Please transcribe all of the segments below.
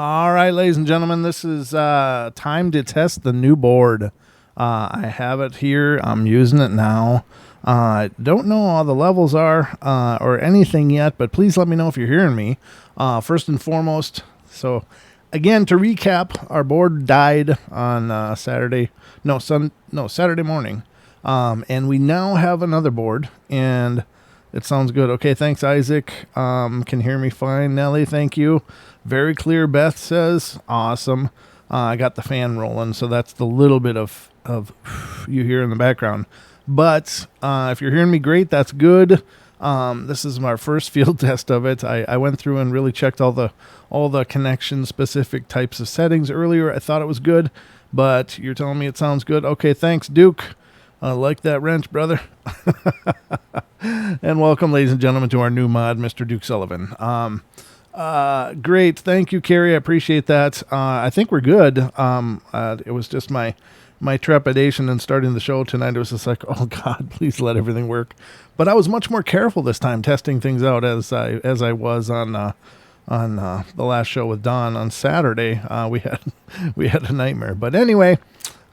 All right, ladies and gentlemen, this is time to test the new board. I have it here. I'm using it now. I don't know all the levels are or anything yet, but please let me know if you're hearing me. First and foremost, so again, to recap, our board died on Saturday morning. And we now have another board, and it sounds good. Okay, thanks, Isaac. Can hear me fine. Nelly, thank you. Very clear, Beth says. Awesome. I got the fan rolling, so that's the little bit of you hear in the background. But if you're hearing me great, that's good. This is my first field test of it. I went through and really checked all the connection-specific types of settings earlier. I thought it was good, but you're telling me it sounds good. Okay, thanks, Duke. I like that wrench, brother. And welcome, ladies and gentlemen, to our new mod, Mr. Duke Sullivan. Great. Thank you, Carrie. I appreciate that. I think we're good. It was just my trepidation in starting the show tonight. It was just like, oh God, please let everything work. But I was much more careful this time, testing things out as I was on the last show with Don on Saturday. We had a nightmare. But anyway,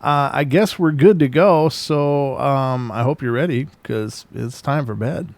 I guess we're good to go. So I hope you're ready, because it's time for bed.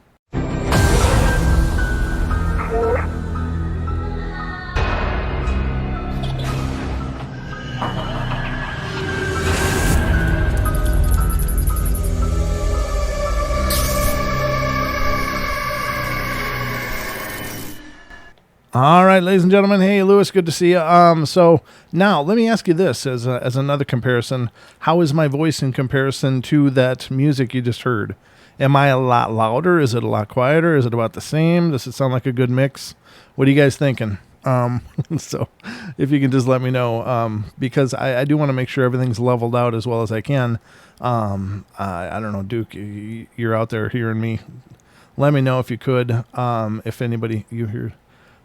All right, ladies and gentlemen. Hey, Lewis, good to see you. So now let me ask you this as another comparison. How is my voice in comparison to that music you just heard? Am I a lot louder? Is it a lot quieter? Is it about the same? Does it sound like a good mix? What are you guys thinking? So if you can just let me know, because I do want to make sure everything's leveled out as well as I can. I don't know, Duke, you're out there hearing me. Let me know if you could, if anybody you hear.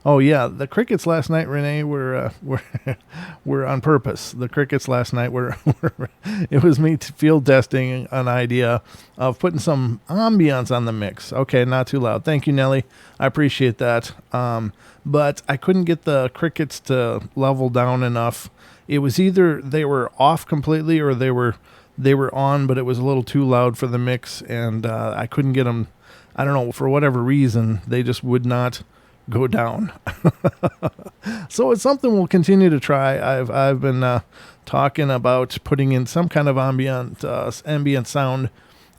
Oh yeah, the crickets last night, Renee, were on purpose. The crickets last night were it was me field testing an idea of putting some ambience on the mix. Okay, not too loud. Thank you, Nelly. I appreciate that. But I couldn't get the crickets to level down enough. It was either they were off completely or they were on, but it was a little too loud for the mix, and I couldn't get them. I don't know, for whatever reason, they just would not go down. So it's something we'll continue to try. I've been talking about putting in some kind of ambient sound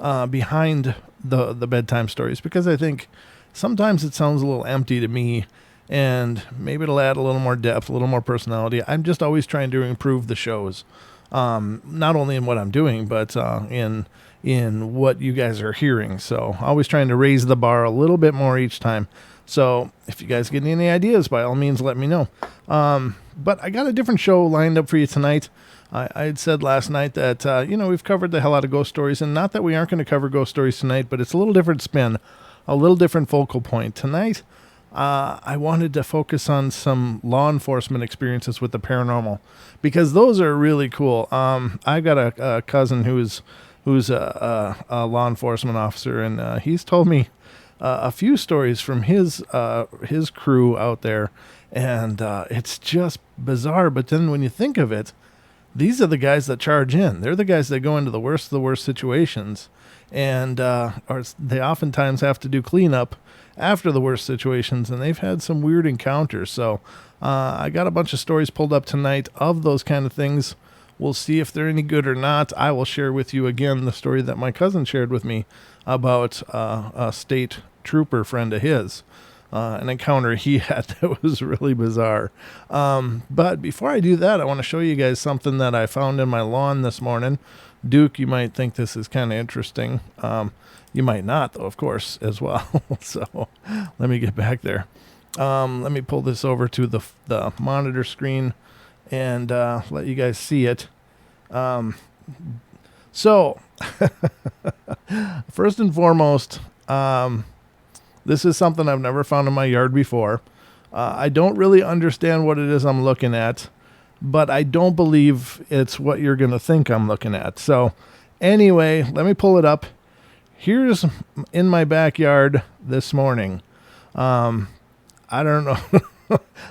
behind the bedtime stories, because I think sometimes it sounds a little empty to me, and maybe it'll add a little more depth, a little more personality. I'm just always trying to improve the shows, not only in what I'm doing, but in what you guys are hearing. So always trying to raise the bar a little bit more each time. So if you guys get any ideas, by all means, let me know. But I got a different show lined up for you tonight. I had said last night that, we've covered the hell out of ghost stories, and not that we aren't going to cover ghost stories tonight, but it's a little different spin, a little different focal point. Tonight, I wanted to focus on some law enforcement experiences with the paranormal, because those are really cool. I've got a cousin who's a law enforcement officer, and he's told me a few stories from his crew out there, and it's just bizarre. But then when you think of it, these are the guys that charge in. They're the guys that go into the worst of the worst situations, and or they oftentimes have to do cleanup after the worst situations, and they've had some weird encounters. So I got a bunch of stories pulled up tonight of those kind of things. We'll see if they're any good or not. I will share with you again the story that my cousin shared with me about a state trooper friend of his, an encounter he had that was really bizarre. But before I do that, I want to show you guys something that I found in my lawn this morning. Duke, you might think this is kind of interesting. You might not, though, of course, as well. So let me get back there. Let me pull this over to the monitor screen and let you guys see it. So first and foremost, this is something I've never found in my yard before. I don't really understand what it is I'm looking at, but I don't believe it's what you're going to think I'm looking at. So anyway, let me pull it up. Here's in my backyard this morning. I don't know.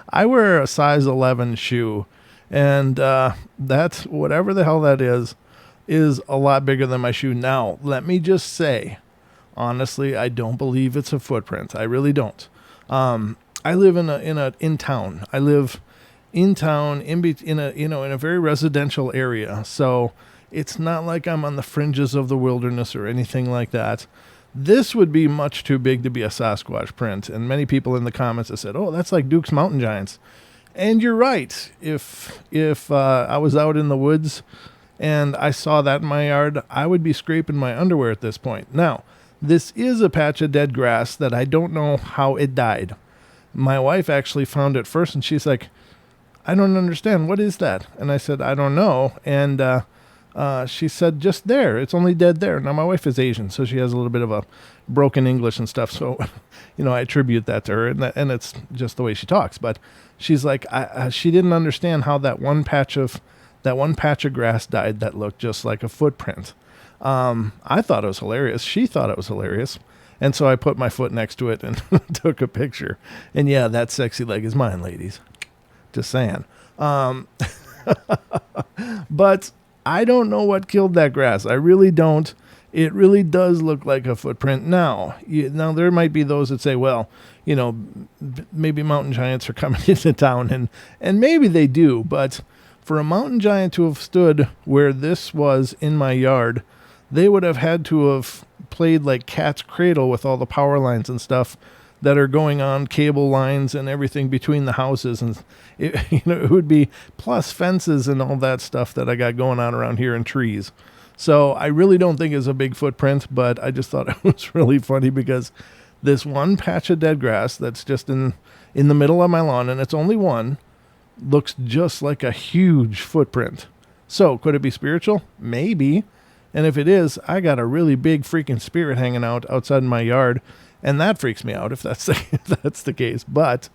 I wear a size 11 shoe, and that's whatever the hell that is a lot bigger than my shoe. Now, let me just say, honestly, I don't believe it's a footprint. I really don't. I live in town. I live in town in a very residential area. So it's not like I'm on the fringes of the wilderness or anything like that. This would be much too big to be a Sasquatch print. And many people in the comments have said, "Oh, that's like Duke's Mountain Giants." And you're right. If I was out in the woods and I saw that in my yard, I would be scraping my underwear at this point. Now, this is a patch of dead grass that I don't know how it died. My wife actually found it first, and she's like, "I don't understand. What is that?" And I said, "I don't know." And she said, "Just there. It's only dead there." Now, my wife is Asian, so she has a little bit of a broken English and stuff. So, I attribute that to her, and it's just the way she talks. But she's like, she didn't understand how that one patch of grass died that looked just like a footprint. I thought it was hilarious. She thought it was hilarious. And so I put my foot next to it and took a picture. And yeah, that sexy leg is mine, ladies. Just saying. But I don't know what killed that grass. I really don't. It really does look like a footprint. Now there might be those that say, well, maybe mountain giants are coming into town, and maybe they do. But for a mountain giant to have stood where this was in my yard, they would have had to have played like cat's cradle with all the power lines and stuff that are going on, cable lines and everything between the houses, and it would be plus fences and all that stuff that I got going on around here, and trees. So I really don't think it's a big footprint, but I just thought it was really funny because this one patch of dead grass that's just in the middle of my lawn, and it's only one, looks just like a huge footprint. So could it be spiritual? Maybe. And if it is, I got a really big freaking spirit hanging out outside in my yard. And that freaks me out if that's the case. But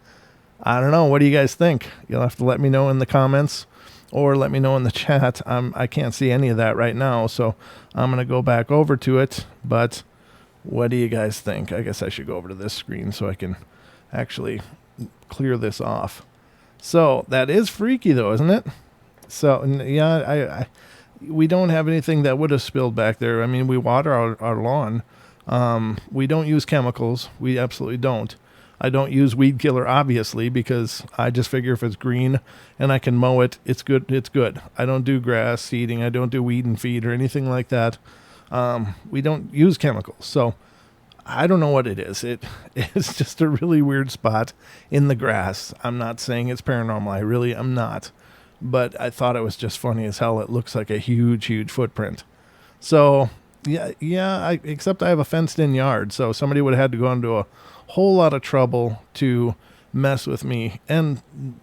I don't know. What do you guys think? You'll have to let me know in the comments or let me know in the chat. I can't see any of that right now, so I'm going to go back over to it. But what do you guys think? I guess I should go over to this screen so I can actually clear this off. So that is freaky, though, isn't it? So, yeah, we don't have anything that would have spilled back there. I mean, we water our lawn. We don't use chemicals. We absolutely don't. I don't use weed killer, obviously, because I just figure if it's green and I can mow it, it's good. It's good. I don't do grass seeding. I don't do weed and feed or anything like that. We don't use chemicals. So I don't know what it is. It's just a really weird spot in the grass. I'm not saying it's paranormal. I really am not. But I thought it was just funny as hell. It looks like a huge, huge footprint. So yeah. Except I have a fenced-in yard, so somebody would have had to go into a whole lot of trouble to mess with me. And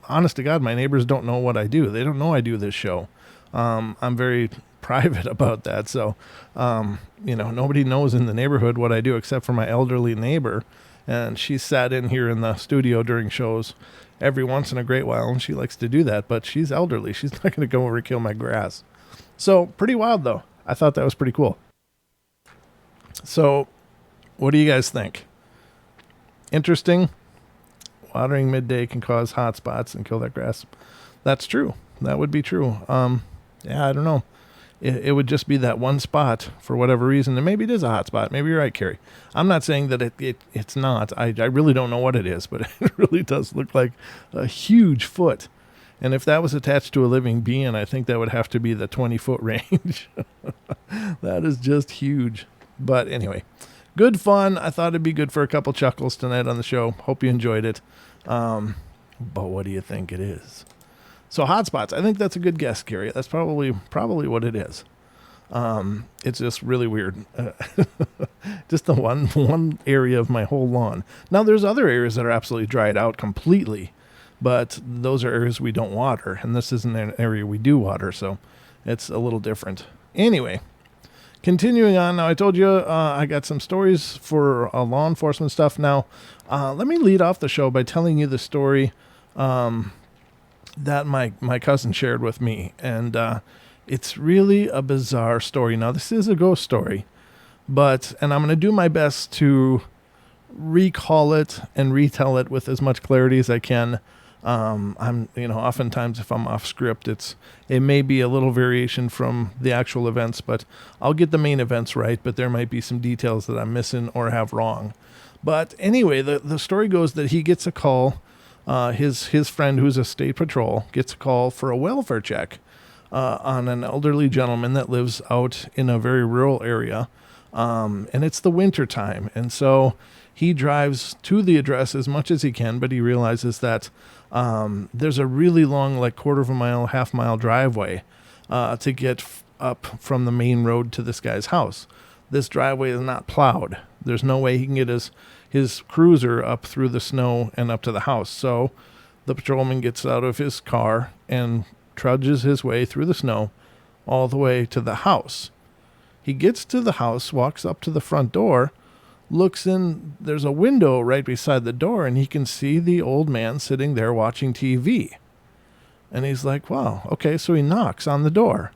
honest to God, my neighbors don't know what I do. They don't know I do this show. I'm very private about that. So, nobody knows in the neighborhood what I do except for my elderly neighbor. And she sat in here in the studio during shows every once in a great while, and she likes to do that. But she's elderly. She's not going to go over and kill my grass. So pretty wild, though. I thought that was pretty cool. So what do you guys think? Interesting. Watering midday can cause hot spots and kill that grass. That's true. That would be true. I don't know. It would just be that one spot for whatever reason. And maybe it is a hot spot. Maybe you're right, Carrie. I'm not saying that it's not. I really don't know what it is, but it really does look like a huge foot. And if that was attached to a living being, I think that would have to be the 20-foot range. That is just huge. But anyway, good fun. I thought it'd be good for a couple chuckles tonight on the show. Hope you enjoyed it. But what do you think it is? So hotspots, I think that's a good guess, Carrie. That's probably what it is. It's just really weird. Just the one area of my whole lawn. Now there's other areas that are absolutely dried out completely, but those are areas we don't water, and this isn't an area we do water, so it's a little different. Anyway, continuing on. Now I told you I got some stories for law enforcement stuff. Now let me lead off the show by telling you the story that my cousin shared with me, and it's really a bizarre story. Now this is a ghost story, and I'm going to do my best to recall it and retell it with as much clarity as I can. Oftentimes if I'm off script, it may be a little variation from the actual events, but I'll get the main events right, but there might be some details that I'm missing or have wrong. But anyway, the story goes that he gets a call. His friend, who's a state patrol, gets a call for a welfare check on an elderly gentleman that lives out in a very rural area. And it's the winter time. And so he drives to the address as much as he can, but he realizes that there's a really long, like quarter of a mile, half mile driveway to get up from the main road to this guy's house. This driveway is not plowed. There's no way he can get his cruiser up through the snow and up to the house. So the patrolman gets out of his car and trudges his way through the snow all the way to the house. He gets to the house, walks up to the front door, looks in, there's a window right beside the door, and he can see the old man sitting there watching TV. And he's like, wow, okay, so he knocks on the door.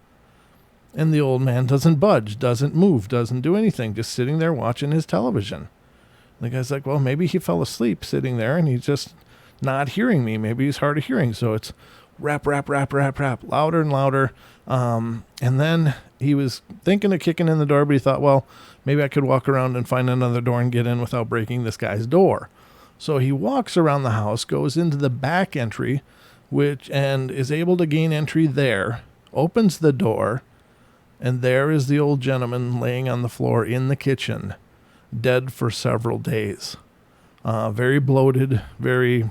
And the old man doesn't budge, doesn't move, doesn't do anything, just sitting there watching his television. The guy's like, well, maybe he fell asleep sitting there and he's just not hearing me. Maybe he's hard of hearing. So it's rap, rap, rap, rap, rap, louder and louder. And then he was thinking of kicking in the door, but he thought, well, maybe I could walk around and find another door and get in without breaking this guy's door. So he walks around the house, goes into the back entry, and is able to gain entry there, opens the door, and there is the old gentleman laying on the floor in the kitchen, dead for several days. Very bloated, very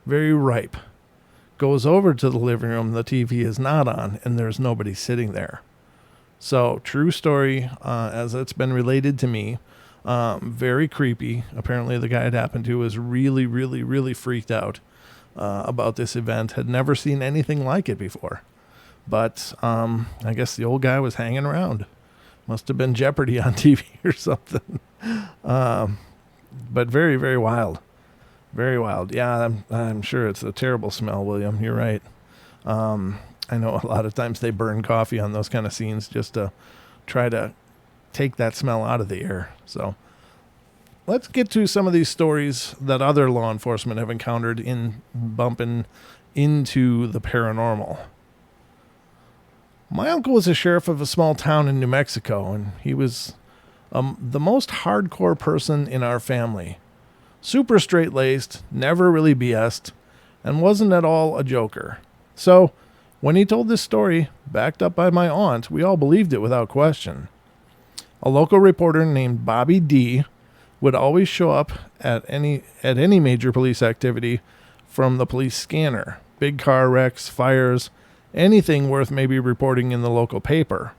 ripe. Goes over to the living room, the TV is not on, and there's nobody sitting there. So, true story, as it's been related to me. Very creepy. Apparently the guy it happened to was really, really, really freaked out about this event. Had never seen anything like it before. But I guess the old guy was hanging around. Must have been Jeopardy on TV or something. But very, very wild. Very wild. Yeah, I'm sure it's a terrible smell, William. You're right. I know a lot of times they burn coffee on those kind of scenes just to try to take that smell out of the air. So let's get to some of these stories that other law enforcement have encountered in bumping into the paranormal. My uncle was a sheriff of a small town in New Mexico, and he was the most hardcore person in our family. Super straight-laced, never really BS'd, and wasn't at all a joker. So, when he told this story, backed up by my aunt, we all believed it without question. A local reporter named Bobby D would always show up at any major police activity from the police scanner. Big car wrecks, fires, anything worth maybe reporting in the local paper.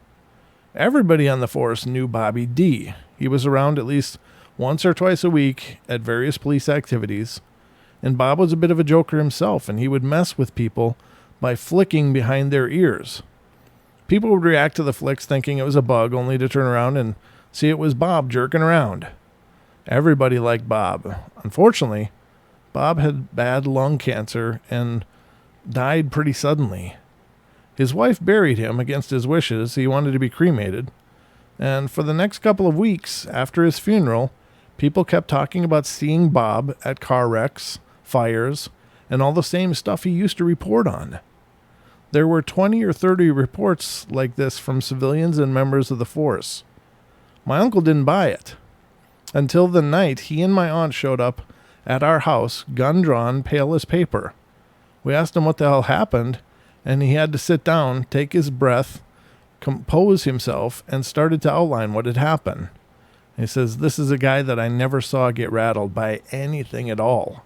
Everybody on the force knew Bobby D. He was around at least once or twice a week at various police activities, and Bob was a bit of a joker himself, and he would mess with people by flicking behind their ears. People would react to the flicks thinking it was a bug, only to turn around and see it was Bob jerking around. Everybody liked Bob. Unfortunately, Bob had bad lung cancer and died pretty suddenly. His wife buried him against his wishes. He wanted to be cremated. And for the next couple of weeks after his funeral, people kept talking about seeing Bob at car wrecks, fires, and all the same stuff he used to report on. There were 20 or 30 reports like this from civilians and members of the force. My uncle didn't buy it. Until the night he and my aunt showed up at our house, gun drawn, pale as paper. We asked him what the hell happened, and he had to sit down, take his breath, compose himself, and started to outline what had happened. He says, "This is a guy that I never saw get rattled by anything at all."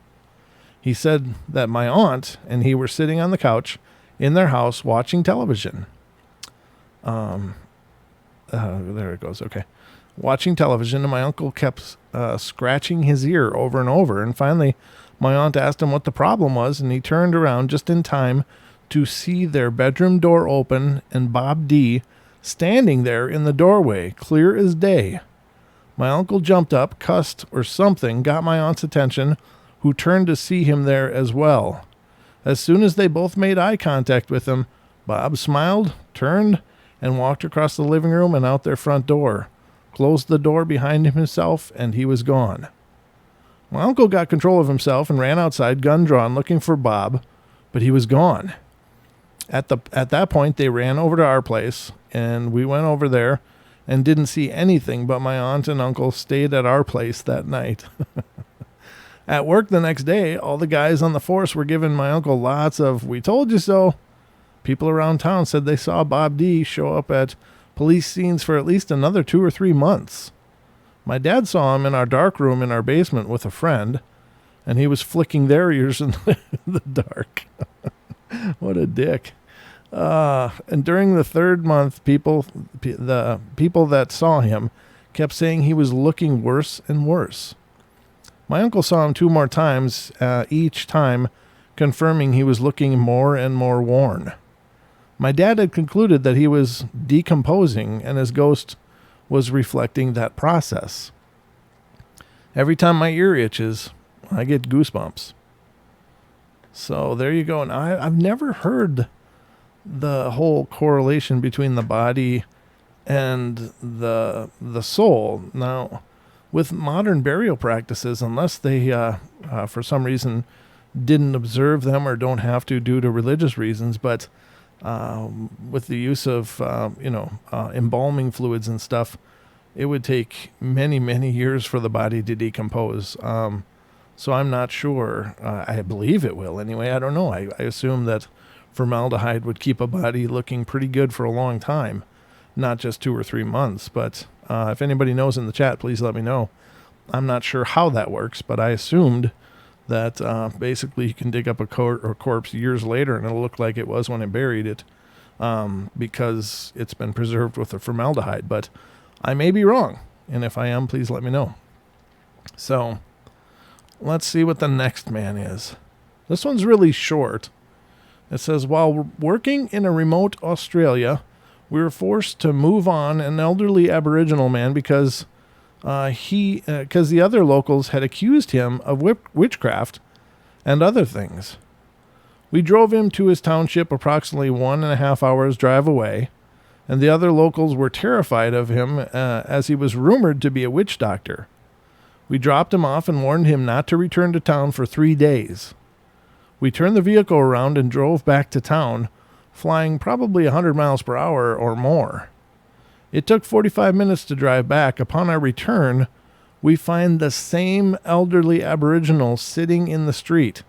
He said that my aunt and he were sitting on the couch in their house watching television. There it goes. Okay. Watching television, and my uncle kept scratching his ear over and over. And finally, my aunt asked him what the problem was, and he turned around just in time to see their bedroom door open and Bob D standing there in the doorway, clear as day. My uncle jumped up, cussed or something, got my aunt's attention, who turned to see him there as well. As soon as they both made eye contact with him, Bob smiled, turned, and walked across the living room and out their front door, closed the door behind himself, and he was gone. My uncle got control of himself and ran outside, gun drawn, looking for Bob, but he was gone. At that point, they ran over to our place, and we went over there and didn't see anything, but my aunt and uncle stayed at our place that night. At work the next day, all the guys on the force were giving my uncle lots of "we told you so." People around town said they saw Bob D show up at police scenes for at least another 2 or 3 months. My dad saw him in our dark room in our basement with a friend, and he was flicking their ears in the dark. What a dick. And during the 3rd month, the people that saw him kept saying he was looking worse and worse. My uncle saw him 2 more times, each time confirming he was looking more and more worn. My dad had concluded that he was decomposing, and his ghost was reflecting that process. Every time my ear itches, I get goosebumps. So there you go. And I've never heard the whole correlation between the body and the soul. Now, with modern burial practices, unless they, for some reason, didn't observe them or don't have to due to religious reasons, but with the use of, embalming fluids and stuff, it would take many, many years for the body to decompose. So I'm not sure. I believe it will anyway. I don't know. I assume that formaldehyde would keep a body looking pretty good for a long time, not just 2 or 3 months. But if anybody knows in the chat, please let me know. I'm not sure how that works, but I assumed that basically you can dig up a corpse years later and it'll look like it was when I buried it, because it's been preserved with the formaldehyde. But I may be wrong, and if I am, please let me know. So let's see what the next man is. This one's really short. It says, while working in a remote Australia, we were forced to move on an elderly Aboriginal man because the other locals had accused him of witchcraft and other things. We drove him to his township approximately 1.5 hours drive away, and the other locals were terrified of him as he was rumored to be a witch doctor. We dropped him off and warned him not to return to town for 3 days. We turned the vehicle around and drove back to town, flying probably 100 miles per hour or more. It took 45 minutes to drive back. Upon our return, we find the same elderly Aboriginal sitting in the street,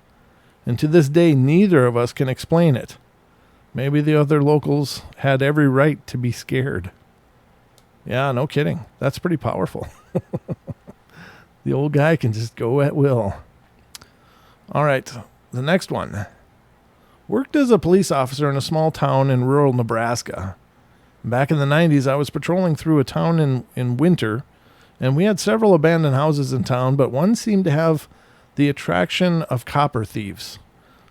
and to this day, neither of us can explain it. Maybe the other locals had every right to be scared. Yeah, no kidding. That's pretty powerful. The old guy can just go at will. All right, the next one. Worked as a police officer in a small town in rural Nebraska. Back in the 90s, I was patrolling through a town in winter, and we had several abandoned houses in town, but one seemed to have the attraction of copper thieves.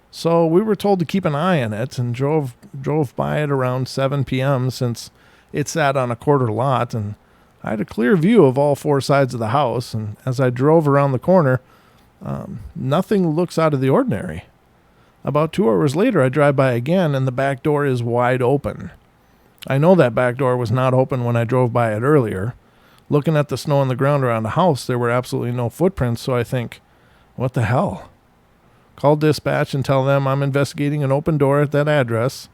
So we were told to keep an eye on it and drove by it around 7 p.m. since it sat on a quarter lot, and I had a clear view of all 4 sides of the house, and as I drove around the corner, nothing looks out of the ordinary. About 2 hours later, I drive by again, and the back door is wide open. I know that back door was not open when I drove by it earlier. Looking at the snow on the ground around the house, there were absolutely no footprints, so I think, what the hell? Call dispatch and tell them I'm investigating an open door at that address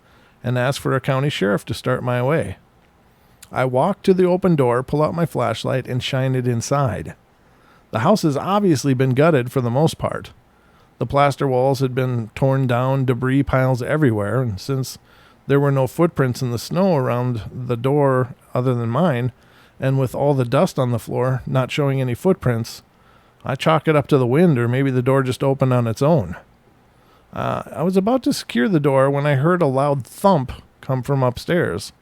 and ask for a county sheriff to start my way. I walk to the open door, pull out my flashlight, and shine it inside. The house has obviously been gutted for the most part. The plaster walls had been torn down, debris piles everywhere, and since there were no footprints in the snow around the door other than mine, and with all the dust on the floor not showing any footprints, I chalk it up to the wind, or maybe the door just opened on its own. I was about to secure the door when I heard a loud thump come from upstairs,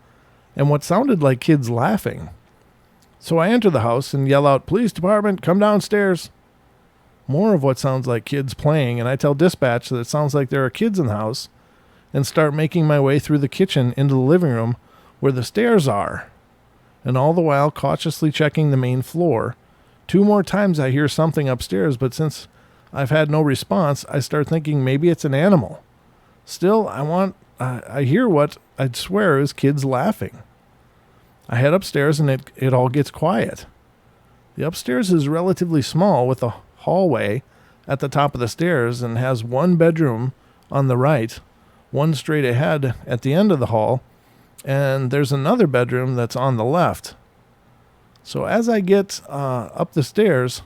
and what sounded like kids laughing. So I enter the house and yell out, "Police department, come downstairs." More of what sounds like kids playing, and I tell dispatch that it sounds like there are kids in the house, and start making my way through the kitchen into the living room where the stairs are, and all the while cautiously checking the main floor. 2 more times I hear something upstairs, but since I've had no response, I start thinking maybe it's an animal. Still, I hear what I'd swear is kids laughing. I head upstairs and it all gets quiet. The upstairs is relatively small with a hallway at the top of the stairs and has one bedroom on the right, one straight ahead at the end of the hall, and there's another bedroom that's on the left. So as I get up the stairs,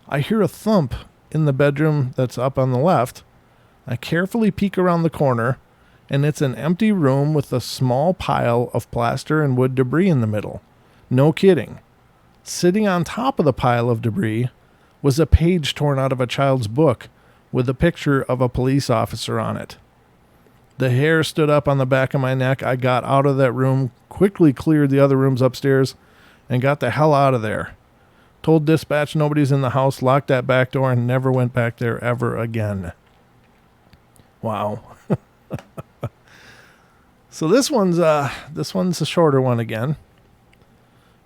I hear a thump in the bedroom that's up on the left. I carefully peek around the corner, and it's an empty room with a small pile of plaster and wood debris in the middle. No kidding. Sitting on top of the pile of debris was a page torn out of a child's book with a picture of a police officer on it. The hair stood up on the back of my neck. I got out of that room, quickly cleared the other rooms upstairs, and got the hell out of there. Told dispatch nobody's in the house, locked that back door, and never went back there ever again. Wow. So this one's a shorter one again.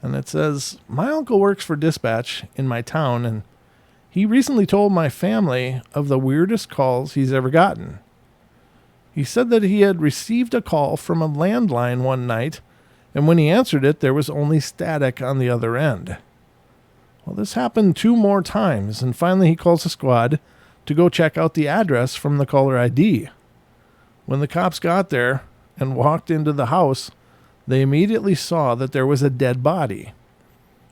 And it says, my uncle works for dispatch in my town, and he recently told my family of the weirdest calls he's ever gotten. He said that he had received a call from a landline one night, and when he answered it, there was only static on the other end. Well, this happened 2 more times, and finally he calls the squad to go check out the address from the caller ID. When the cops got there and walked into the house, they immediately saw that there was a dead body.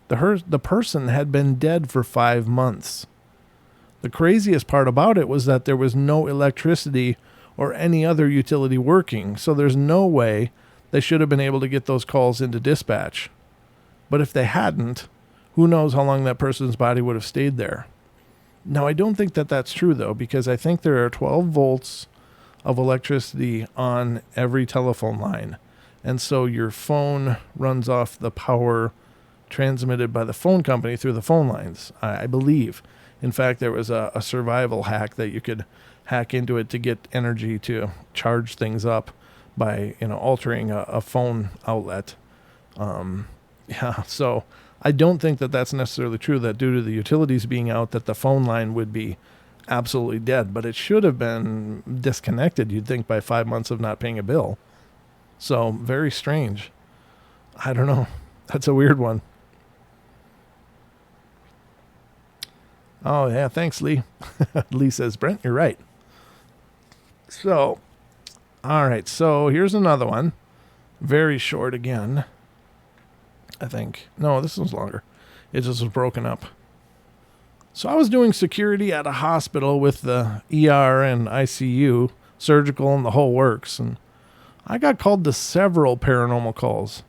The person had been dead for 5 months. The craziest part about it was that there was no electricity or any other utility working, so there's no way they should have been able to get those calls into dispatch. But if they hadn't, who knows how long that person's body would have stayed there. Now, I don't think that that's true, though, because I think there are 12 volts of electricity on every telephone line. And so your phone runs off the power transmitted by the phone company through the phone lines, I believe. In fact, there was a survival hack that you could hack into it to get energy to charge things up by, altering a phone outlet. So I don't think that that's necessarily true, that due to the utilities being out, that the phone line would be absolutely dead. But it should have been disconnected, you'd think, by 5 months of not paying a bill. So very strange. I don't know. That's a weird one. Oh, yeah. Thanks, Lee. Lee says, Brent, you're right. So, all right. So here's another one. Very short again, I think. No, this one's longer. It just was broken up. So I was doing security at a hospital with the ER and ICU, surgical, and the whole works. And I got called to several paranormal calls.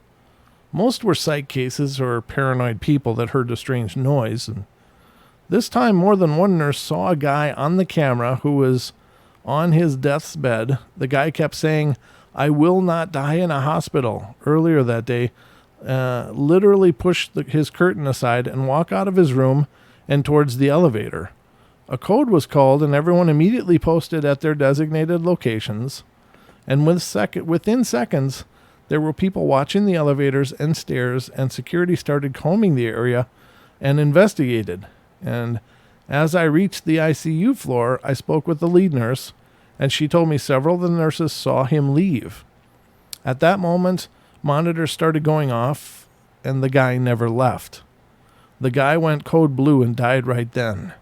Most were psych cases or paranoid people that heard a strange noise. And this time, more than one nurse saw a guy on the camera who was on his death's bed. The guy kept saying, "I will not die in a hospital." Earlier that day, literally pushed his curtain aside and walked out of his room and towards the elevator. A code was called, and everyone immediately posted at their designated locations. And within seconds, there were people watching the elevators and stairs, and security started combing the area and investigated. And as I reached the ICU floor, I spoke with the lead nurse, and she told me several of the nurses saw him leave. At that moment, monitors started going off, and the guy never left. The guy went code blue and died right then.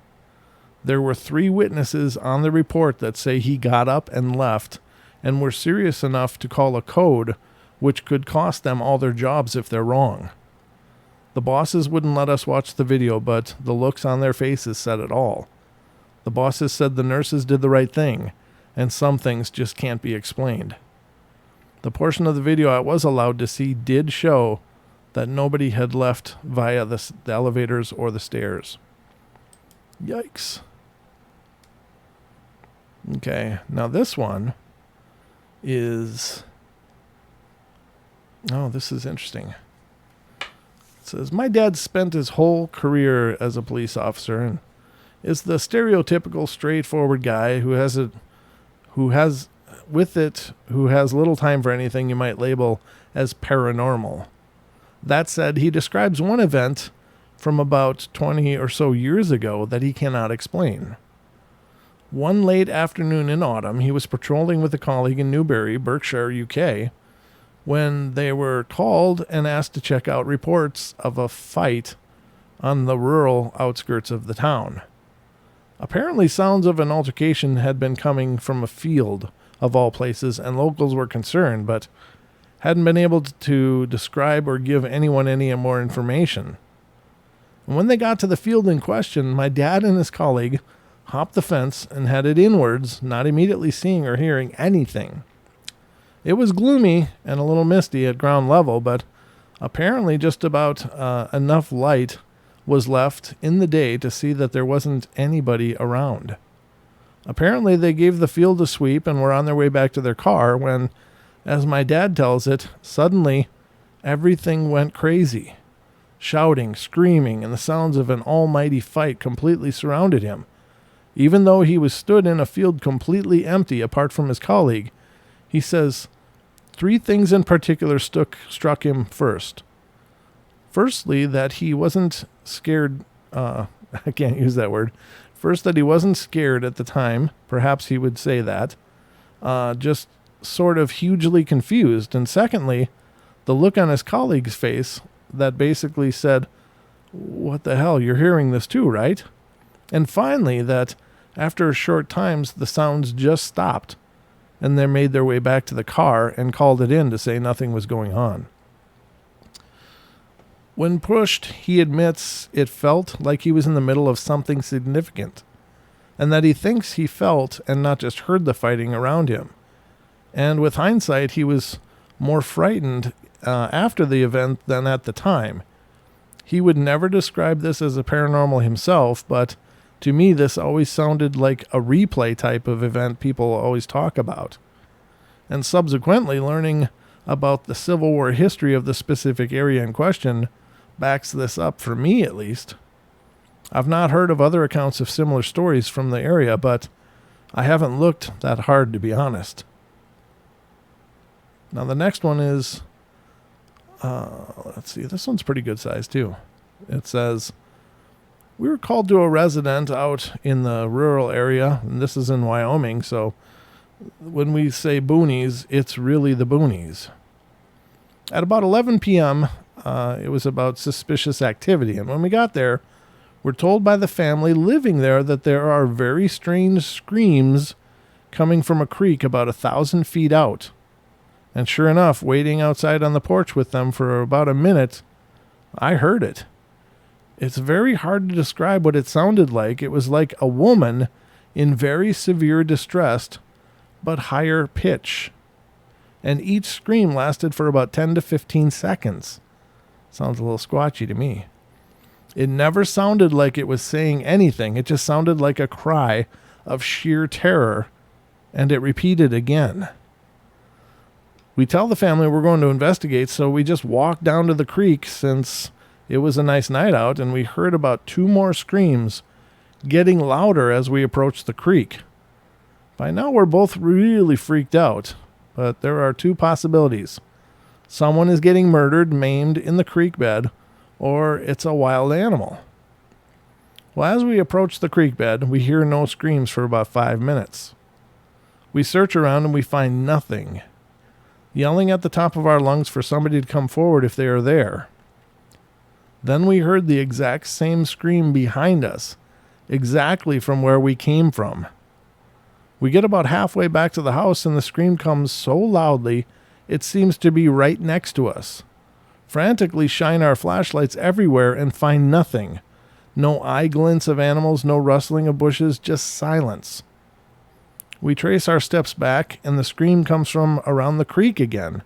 There were 3 witnesses on the report that say he got up and left, and were serious enough to call a code, which could cost them all their jobs if they're wrong. The bosses wouldn't let us watch the video, but the looks on their faces said it all. The bosses said the nurses did the right thing, and some things just can't be explained. The portion of the video I was allowed to see did show that nobody had left via the elevators or the stairs. Yikes. Okay, now this one is... Oh, this is interesting. It says, my dad spent his whole career as a police officer and is the stereotypical straightforward guy who has little time for anything you might label as paranormal. That said, he describes one event from about 20 or so years ago that he cannot explain. One late afternoon in autumn, he was patrolling with a colleague in Newbury, Berkshire, UK, when they were called and asked to check out reports of a fight on the rural outskirts of the town. Apparently, sounds of an altercation had been coming from a field, of all places, and locals were concerned, but hadn't been able to describe or give anyone any more information. And when they got to the field in question, my dad and his colleague hopped the fence and headed inwards, not immediately seeing or hearing anything. It was gloomy and a little misty at ground level, but apparently just about enough light was left in the day to see that there wasn't anybody around. Apparently they gave the field a sweep and were on their way back to their car when, as my dad tells it, suddenly everything went crazy. Shouting, screaming, and the sounds of an almighty fight completely surrounded him. Even though he was stood in a field completely empty apart from his colleague, he says 3 things in particular struck him first. Firstly, that he wasn't scared. I can't use that word. First, that he wasn't scared at the time. Perhaps he would say that. Just sort of hugely confused. And secondly, the look on his colleague's face that basically said, "What the hell? You're hearing this too, right?" And finally, that after a short time, the sounds just stopped, and they made their way back to the car and called it in to say nothing was going on. When pushed, he admits it felt like he was in the middle of something significant, and that he thinks he felt and not just heard the fighting around him. And with hindsight, he was more frightened after the event than at the time. He would never describe this as a paranormal himself, but to me, this always sounded like a replay type of event people always talk about. And subsequently, learning about the Civil War history of the specific area in question backs this up, for me at least. I've not heard of other accounts of similar stories from the area, but I haven't looked that hard, to be honest. Now the next one is, let's see, this one's pretty good size too. It says, we were called to a resident out in the rural area, and this is in Wyoming, so when we say boonies, it's really the boonies. At about 11 p.m., it was about suspicious activity, and when we got there, we're told by the family living there that there are very strange screams coming from a creek about 1,000 feet out. And sure enough, waiting outside on the porch with them for about a minute, I heard it. It's very hard to describe what it sounded like. It was like a woman in very severe distress, but higher pitch. And each scream lasted for about 10 to 15 seconds. Sounds a little squatchy to me. It never sounded like it was saying anything. It just sounded like a cry of sheer terror, and it repeated again. We tell the family we're going to investigate, so we just walked down to the creek since it was a nice night out, and we heard about 2 more screams getting louder as we approached the creek. By now we're both really freaked out, but there are 2 possibilities. Someone is getting murdered, maimed in the creek bed, or it's a wild animal. Well, as we approach the creek bed, we hear no screams for about 5 minutes. We search around and we find nothing, yelling at the top of our lungs for somebody to come forward if they are there. Then we heard the exact same scream behind us, exactly from where we came from. We get about halfway back to the house and the scream comes so loudly it seems to be right next to us. Frantically shine our flashlights everywhere and find nothing. No eye glints of animals, no rustling of bushes, just silence. We trace our steps back and the scream comes from around the creek again.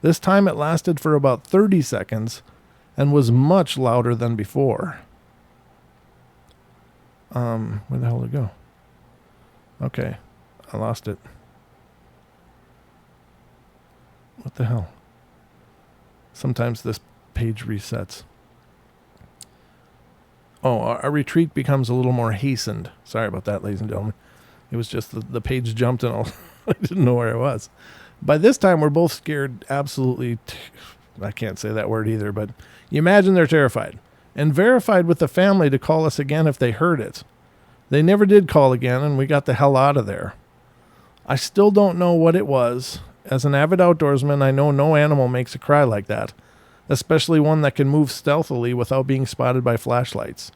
This time it lasted for about 30 seconds and was much louder than before. Where the hell did it go? Okay, I lost it. What the hell? Sometimes this page resets. Oh, our retreat becomes a little more hastened. Sorry about that, ladies and gentlemen. It was just the page jumped and I didn't know where I was. By this time, we're both scared absolutely. I can't say that word either, but you imagine they're terrified. And verified with the family to call us again if they heard it. They never did call again, and we got the hell out of there. I still don't know what it was, As an avid outdoorsman, I know no animal makes a cry like that, especially one that can move stealthily without being spotted by flashlights.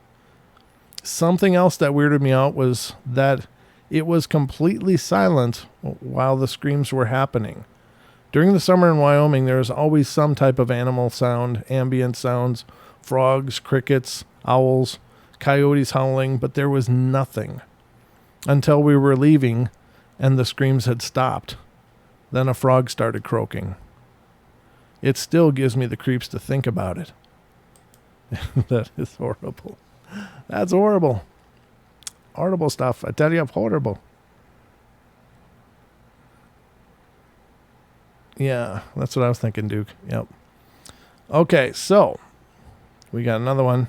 Something else that weirded me out was that it was completely silent while the screams were happening. During the summer in Wyoming, there is always some type of animal sound, ambient sounds, frogs, crickets, owls, coyotes howling, but there was nothing until we were leaving and the screams had stopped. Then a frog started croaking. It still gives me the creeps to think about it. That is horrible. That's horrible. Horrible stuff. I tell you, horrible. Yeah, that's what I was thinking, Duke. Yep. Okay, so we got another one.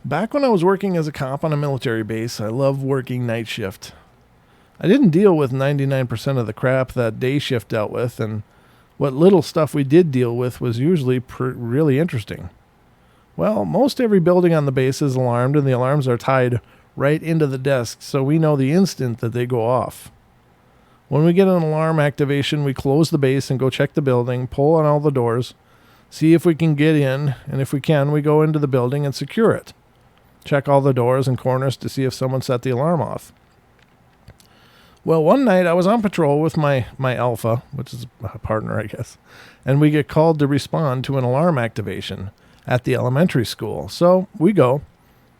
Back when I was working as a cop on a military base, I loved working night shift. I didn't deal with 99% of the crap that day shift dealt with, and what little stuff we did deal with was usually really interesting. Well, most every building on the base is alarmed, and the alarms are tied right into the desk, so we know the instant that they go off. When we get an alarm activation, we close the base and go check the building, pull on all the doors, see if we can get in, and if we can, we go into the building and secure it. Check all the doors and corners to see if someone set the alarm off. Well, one night I was on patrol with my alpha, which is a partner, I guess, and we get called to respond to an alarm activation at the elementary school. So we go,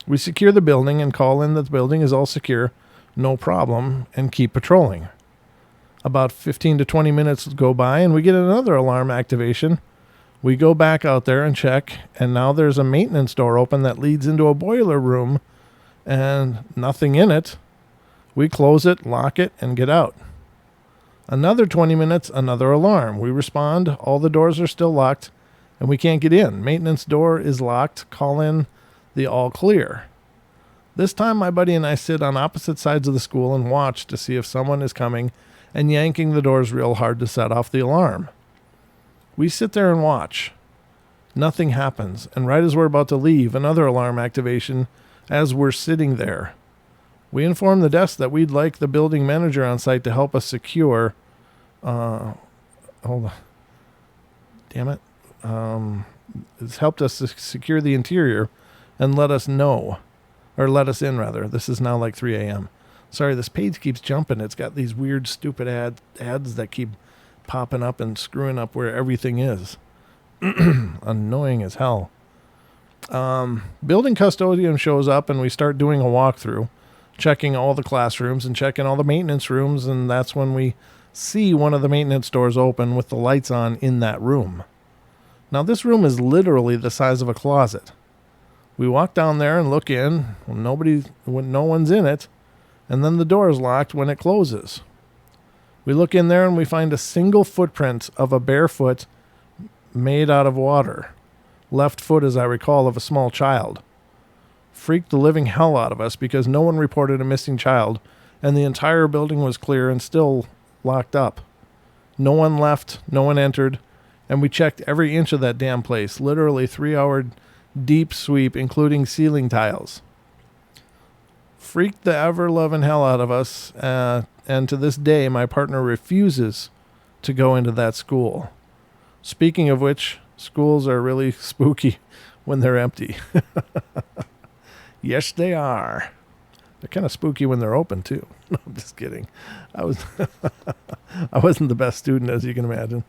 we secure the building and call in that the building is all secure, no problem, and keep patrolling. About 15 to 20 minutes go by and we get another alarm activation. We go back out there and check, and now there's a maintenance door open that leads into a boiler room and nothing in it. We close it, lock it, and get out. Another 20 minutes, another alarm. We respond, all the doors are still locked, and we can't get in. Maintenance door is locked, call in the all clear. This time my buddy and I sit on opposite sides of the school and watch to see if someone is coming and yanking the doors real hard to set off the alarm. We sit there and watch. Nothing happens, and right as we're about to leave, another alarm activation as we're sitting there. We inform the desk that we'd like the building manager on site to help us secure. Hold on. Damn it. It's helped us to secure the interior and let us know. Or let us in, rather. This is now like 3 a.m. Sorry, this page keeps jumping. It's got these weird, stupid ads that keep popping up and screwing up where everything is. Annoying as hell. Building custodian shows up and we start doing a walkthrough, checking all the classrooms and checking all the maintenance rooms, and that's when we see one of the maintenance doors open with the lights on in that room. Now this room is literally the size of a closet. We walk down there and look in, when no one's in it, and then the door is locked when it closes. We look in there and we find a single footprint of a bare foot made out of water. Left foot, as I recall, of a small child. Freaked the living hell out of us because no one reported a missing child and the entire building was clear and still locked up. No one left, no one entered, and we checked every inch of that damn place, literally 3-hour deep sweep, including ceiling tiles. Freaked the ever-loving hell out of us, and to this day, my partner refuses to go into that school. Speaking of which, schools are really spooky when they're empty. Yes, they are. They're kind of spooky when they're open, too. No, I'm just kidding. I wasn't the best student, as you can imagine.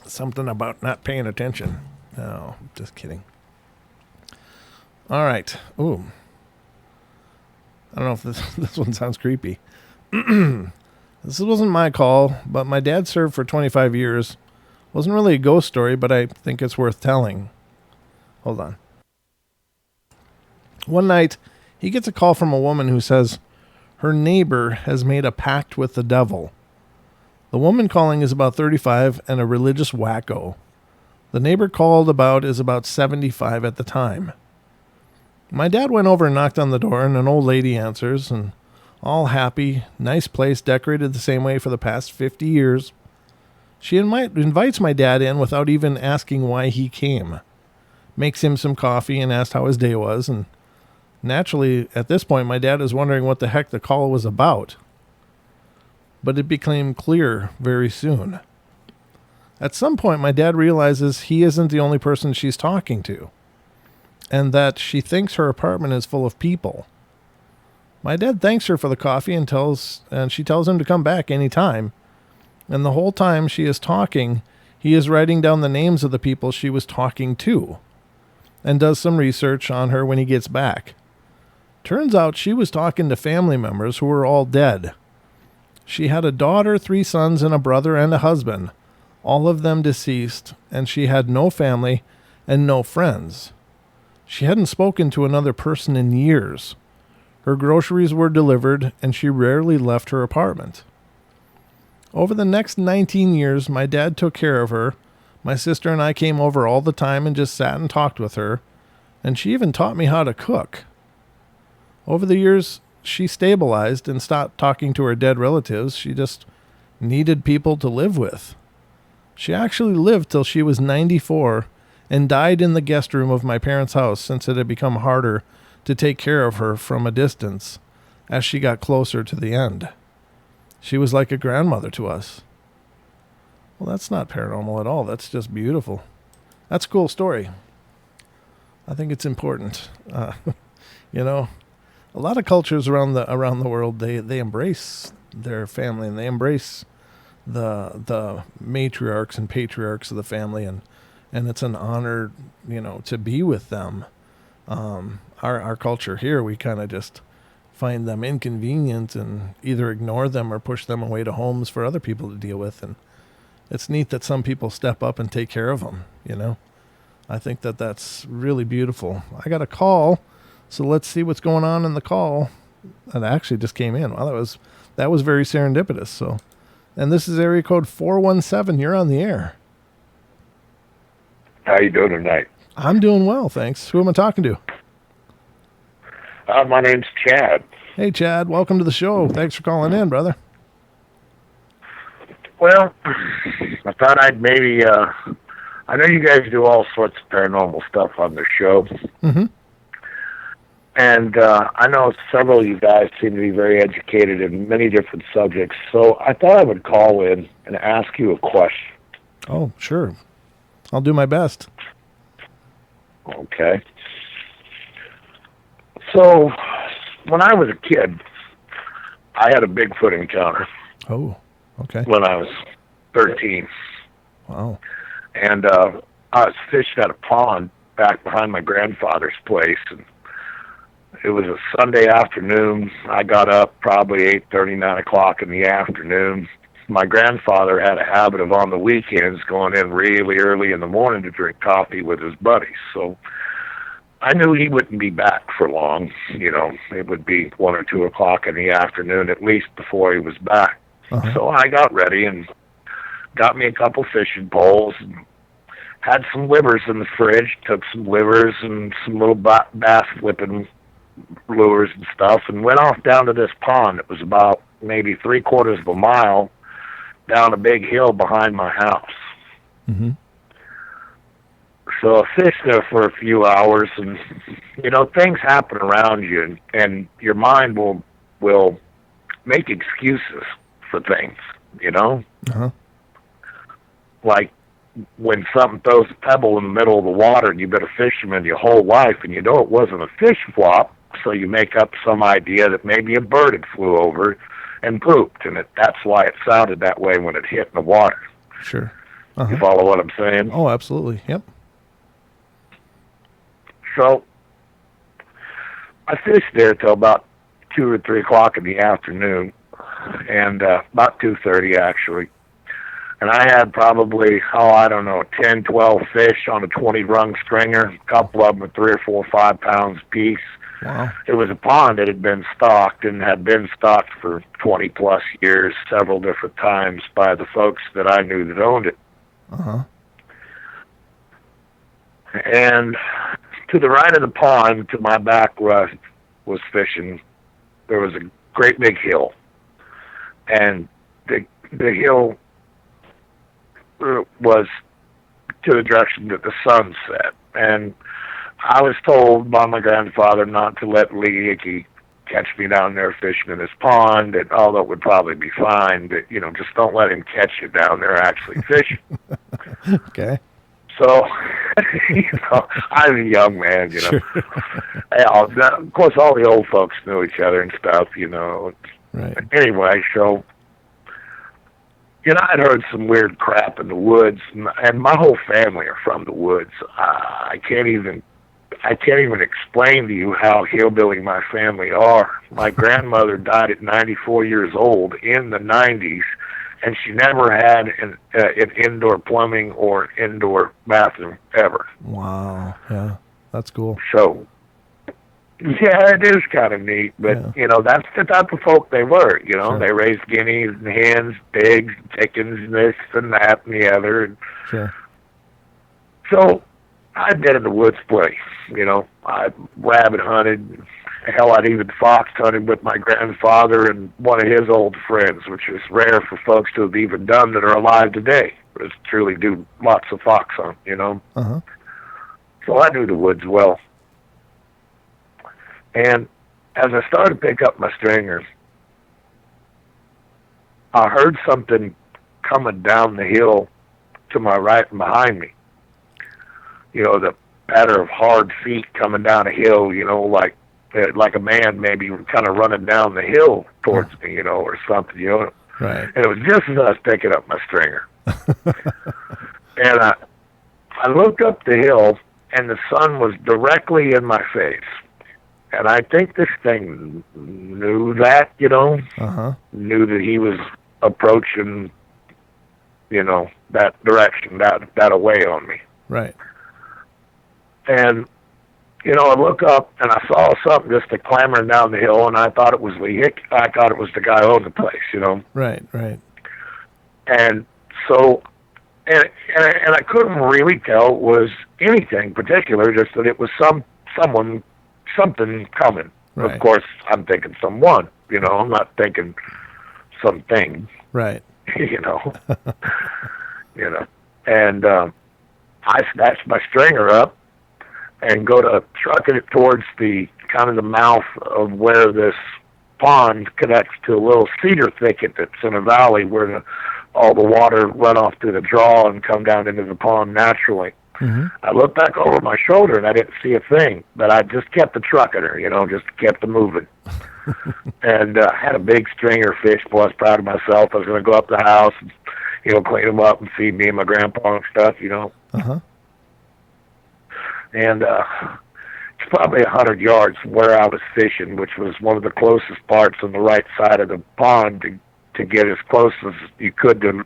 Something about not paying attention. No, just kidding. All right. Ooh. I don't know if this one sounds creepy. This wasn't my call, but my dad served for 25 years. Wasn't really a ghost story, but I think it's worth telling. Hold on. One night, he gets a call from a woman who says her neighbor has made a pact with the devil. The woman calling is about 35 and a religious wacko. The neighbor called about is about 75 at the time. My dad went over and knocked on the door, and an old lady answers, and all happy, nice place, decorated the same way for the past 50 years. She invites my dad in without even asking why he came. Makes him some coffee and asked how his day was, and naturally, at this point, my dad is wondering what the heck the call was about. but it became clear very soon. At some point, my dad realizes he isn't the only person she's talking to, and that she thinks her apartment is full of people. My dad thanks her for the coffee and she tells him to come back anytime. And the whole time she is talking, he is writing down the names of the people she was talking to, and does some research on her when he gets back. Turns out she was talking to family members who were all dead. She had a daughter, 3 sons, and a brother and a husband, all of them deceased, and she had no family and no friends. She hadn't spoken to another person in years. Her groceries were delivered, and she rarely left her apartment. Over the next 19 years, my dad took care of her. My sister and I came over all the time and just sat and talked with her, and she even taught me how to cook. Over the years, she stabilized and stopped talking to her dead relatives. She just needed people to live with. She actually lived till she was 94 and died in the guest room of my parents' house, since it had become harder to take care of her from a distance as she got closer to the end. She was like a grandmother to us. Well, that's not paranormal at all. That's just beautiful. That's a cool story. I think it's important. A lot of cultures around the world, they embrace their family, and they embrace the matriarchs and patriarchs of the family, and it's an honor, to be with them. Our culture here, we kind of just find them inconvenient and either ignore them or push them away to homes for other people to deal with. And it's neat that some people step up and take care of them. I think that that's really beautiful. I got a call. So let's see what's going on in the call. That actually just came in. Well, that was very serendipitous. So, and this is area code 417. You're on the air. How you doing tonight? I'm doing well, thanks. Who am I talking to? My name's Chad. Hey, Chad. Welcome to the show. Thanks for calling in, brother. Well, I thought I'd maybe, I know you guys do all sorts of paranormal stuff on the show. Mm-hmm. And I know several of you guys seem to be very educated in many different subjects, so I thought I would call in and ask you a question. Oh, sure. I'll do my best. Okay. So, when I was a kid, I had a Bigfoot encounter. Oh, okay. When I was 13. Wow. And I was fishing at a pond back behind my grandfather's place, and it was a Sunday afternoon. I got up probably 8:30, 9 o'clock in the afternoon. My grandfather had a habit of on the weekends going in really early in the morning to drink coffee with his buddies. So I knew he wouldn't be back for long. It would be 1 or 2 o'clock in the afternoon at least before he was back. Uh-huh. So I got ready and got me a couple fishing poles and had some livers in the fridge, took some livers and some little bass flipping lures and stuff, and went off down to this pond. It was about maybe 3/4 of a mile down a big hill behind my house. Mm-hmm. So I fished there for a few hours, and things happen around you, and your mind will make excuses for things. Uh-huh. Like when something throws a pebble in the middle of the water, and you've been a fisherman your whole life, and it wasn't a fish flop, so you make up some idea that maybe a bird had flew over and pooped, and that's why it sounded that way when it hit in the water. Sure. Uh-huh. You follow what I'm saying? Oh, absolutely. Yep. So I fished there till about 2 or 3 o'clock in the afternoon, and about 2:30 actually. And I had probably, 10, 12 fish on a 20-rung stringer. A couple of them were 3 or 4 or 5 pounds apiece. Wow. It was a pond that had been stocked and had been stocked for 20-plus years, several different times by the folks that I knew that owned it. Uh-huh. And to the right of the pond, to my back where I was fishing, there was a great big hill. And the hill was to the direction that the sun set. And I was told by my grandfather not to let leaky catch me down there fishing in this pond, and although it would probably be fine, but, just don't let him catch you down there actually fishing. Okay. So, I'm a young man, Sure. Of course, all the old folks knew each other and stuff, Right. Anyway, so, I'd heard some weird crap in the woods, and my whole family are from the woods. I can't even explain to you how hillbilly my family are. My grandmother died at 94 years old in the 90s, and she never had an indoor plumbing or indoor bathroom ever. Wow. Yeah, that's cool. So, yeah, it is kind of neat, but, that's the type of folk they were, Sure. They raised guineas and hens, pigs, chickens, this and that and the other. And Sure. so, I'd been in the woods plenty, I rabbit hunted. Hell, I'd even fox hunted with my grandfather and one of his old friends, which is rare for folks to have even done that are alive today. But it's truly do lots of fox hunt, Uh-huh. So I knew the woods well. And as I started to pick up my stringers, I heard something coming down the hill to my right and behind me. The patter of hard feet coming down a hill, like a man maybe kind of running down the hill towards me, or something, Right. And it was just as I was picking up my stringer. And I looked up the hill, and the sun was directly in my face. And I think this thing knew that, Uh-huh. knew that he was approaching, that direction, that away on me. Right. And, I look up and I saw something just clambering down the hill, and I thought it was I thought it was the guy who owned the place, Right. Right. And so, and I couldn't really tell it was anything particular, just that it was something coming. Right. Of course, I'm thinking someone, I'm not thinking something, Right. And I snatched my stringer up and go to trucking it towards the kind of the mouth of where this pond connects to a little cedar thicket that's in a valley where all the water run off through the draw and come down into the pond naturally. Mm-hmm. I looked back over my shoulder and I didn't see a thing, but I just kept the trucking her, just kept it moving. And had a big stringer fish. Boy, I was proud of myself. I was going to go up to the house and, clean them up and feed me and my grandpa and stuff, Uh-huh. And it's probably 100 yards from where I was fishing, which was one of the closest parts on the right side of the pond to get as close as you could to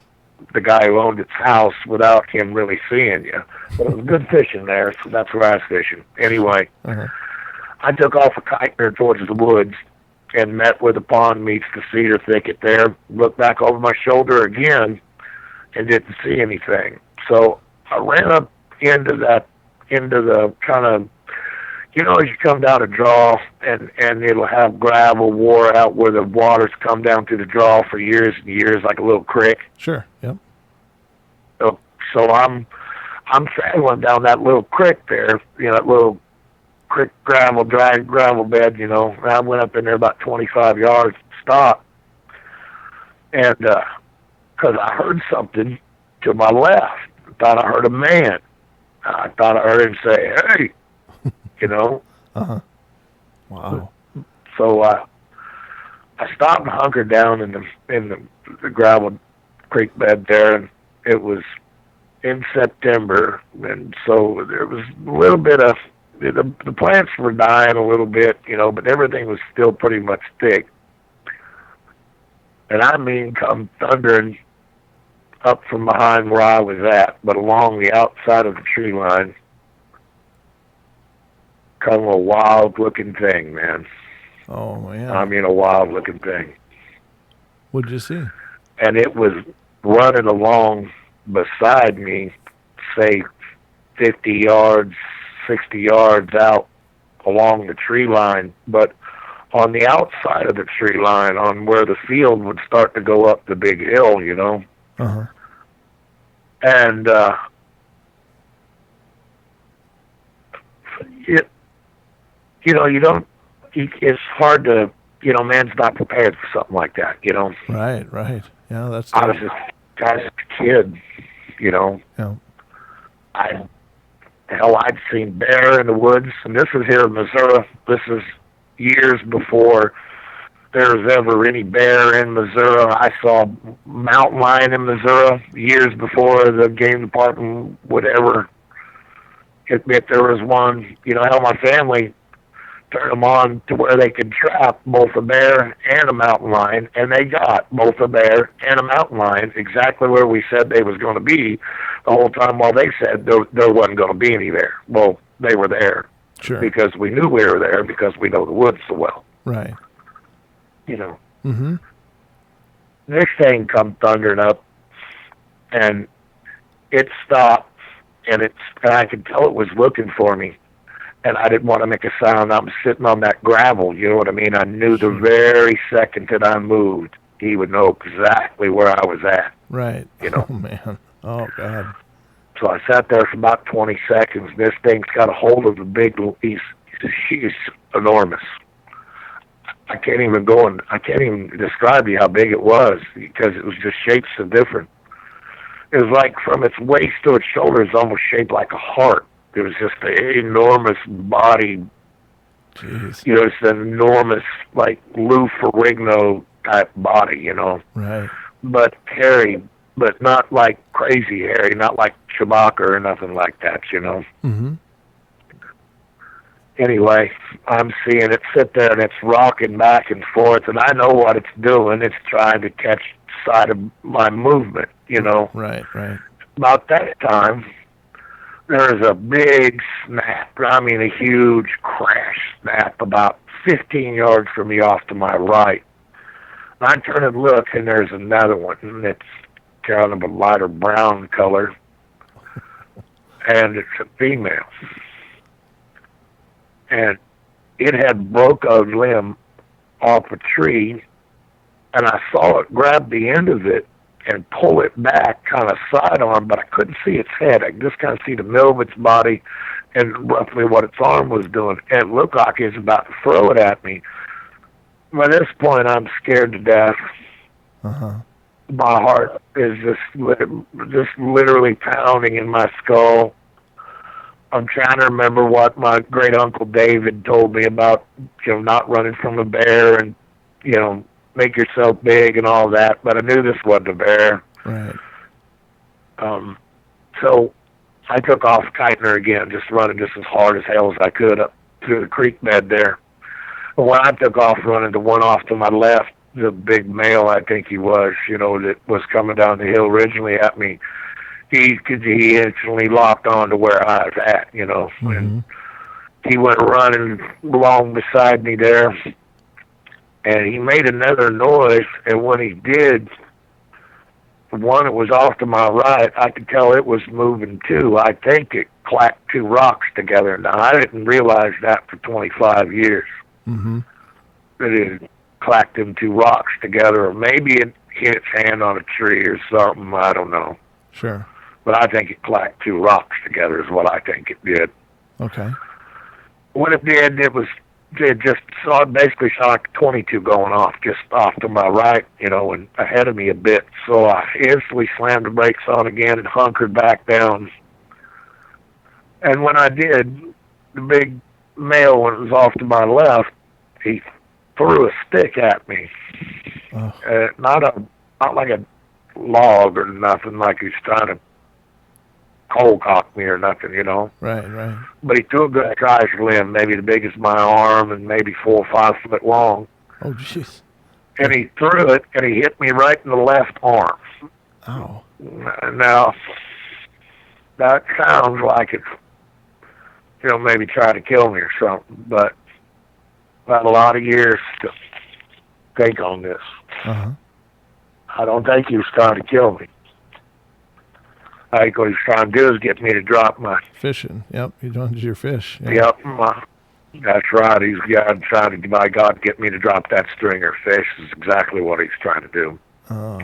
the guy who owned its house without him really seeing you. But it was good fishing there, so that's where I was fishing. Anyway, I took off a kite there towards the woods and met where the pond meets the cedar thicket there, looked back over my shoulder again and didn't see anything. So I ran up into the kind of, as you come down a draw and it'll have gravel wore out where the water's come down through the draw for years and years, like a little creek. Sure. Yep. So I'm traveling down that little creek there, that little creek gravel bed, and I went up in there about 25 yards to stop. And, cause I heard something to my left. I thought I heard a man. I thought I heard him say, "Hey," Uh-huh. Wow. So I stopped and hunkered down in the gravel creek bed there, and it was in September, and so there was a little bit of the plants were dying a little bit, but everything was still pretty much thick. And I mean, come thundering up from behind where I was at, but along the outside of the tree line, come a wild-looking thing, man. Oh, yeah. I mean, a wild-looking thing. What'd you see? And it was running along beside me, say 50 yards, 60 yards out along the tree line, but on the outside of the tree line, on where the field would start to go up the big hill, Uh-huh. And you don't. it's hard to, man's not prepared for something like that, Right, right. Yeah, that's I tough. was just a kid, Yeah. I I'd seen bear in the woods, and this was here in Missouri. This is years before there was ever any bear in Missouri. I saw mountain lion in Missouri years before the game department would ever admit there was one. How my family turned them on to where they could trap both a bear and a mountain lion, and they got both a bear and a mountain lion exactly where we said they was going to be the whole time, while they said there wasn't going to be any there. Well, they were there Sure. because we knew we were there because we know the woods so well. Right. Mm-hmm. This thing come thundering up, and it stopped, and I could tell it was looking for me. And I didn't want to make a sound. I'm sitting on that gravel, you know what I mean? I knew the very second that I moved, he would know exactly where I was at. Right. Oh, man. Oh, God. So I sat there for about 20 seconds. This thing's got a hold of the big, he's enormous. I can't even describe to you how big it was because it was just shaped so different. It was like from its waist to its shoulders, almost shaped like a heart. It was just an enormous body. Jeez. It's an enormous, like Lou Ferrigno type body, Right. But hairy, but not like crazy hairy, not like Chewbacca or nothing like that, Mm-hmm. Anyway, I'm seeing it sit there and it's rocking back and forth, and I know what it's doing. It's trying to catch sight of my movement, Right, right. About that time, there's a big snap. I mean, a huge crash snap about 15 yards from me off to my right. And I turn and look, and there's another one, and it's kind of a lighter brown color, and it's a female. And it had broke a limb off a tree, and I saw it grab the end of it and pull it back kind of sidearm, but I couldn't see its head. I could just kind of see the middle of its body and roughly what its arm was doing. And it looked like it was about to throw it at me. By this point, I'm scared to death. Uh-huh. My heart is just literally pounding in my skull. I'm trying to remember what my great uncle David told me about, not running from a bear and, make yourself big and all that. But I knew this wasn't a bear. Right. So I took off kiting her again, just running just as hard as hell as I could up through the creek bed there. But when I took off running, the one off to my left, the big male, I think he was, that was coming down the hill originally at me, he instantly locked on to where I was at, Mm-hmm. And he went running along beside me there, and he made another noise, and when he did, the one that was off to my right, I could tell it was moving too. I think it clacked two rocks together. Now, I didn't realize that for 25 years. Mm-hmm. That it clacked them two rocks together, or maybe it hit its hand on a tree or something, I don't know. Sure. But I think it clacked two rocks together is what I think it did. Okay. When it did, it just basically saw like 22 going off, just off to my right, and ahead of me a bit. So I instantly slammed the brakes on again and hunkered back down. And when I did, the big male, when it was off to my left, he threw a stick at me. Oh. Not like a log or nothing, like he was trying to cold cock me or nothing, Right, right. But he threw a good sized limb, maybe the biggest of my arm and maybe 4 or 5 foot long. Oh, jeez. And he threw it, and he hit me right in the left arm. Ow. Now, that sounds like it's, maybe trying to kill me or something, but I've had a lot of years to think on this. Uh-huh. I don't think he was trying to kill me. I think what he's trying to do is get me to drop my... Fishing. Yep. He wanted your fish. Yep. That's right. He's trying to, by God, get me to drop that stringer fish is exactly what he's trying to do. Oh.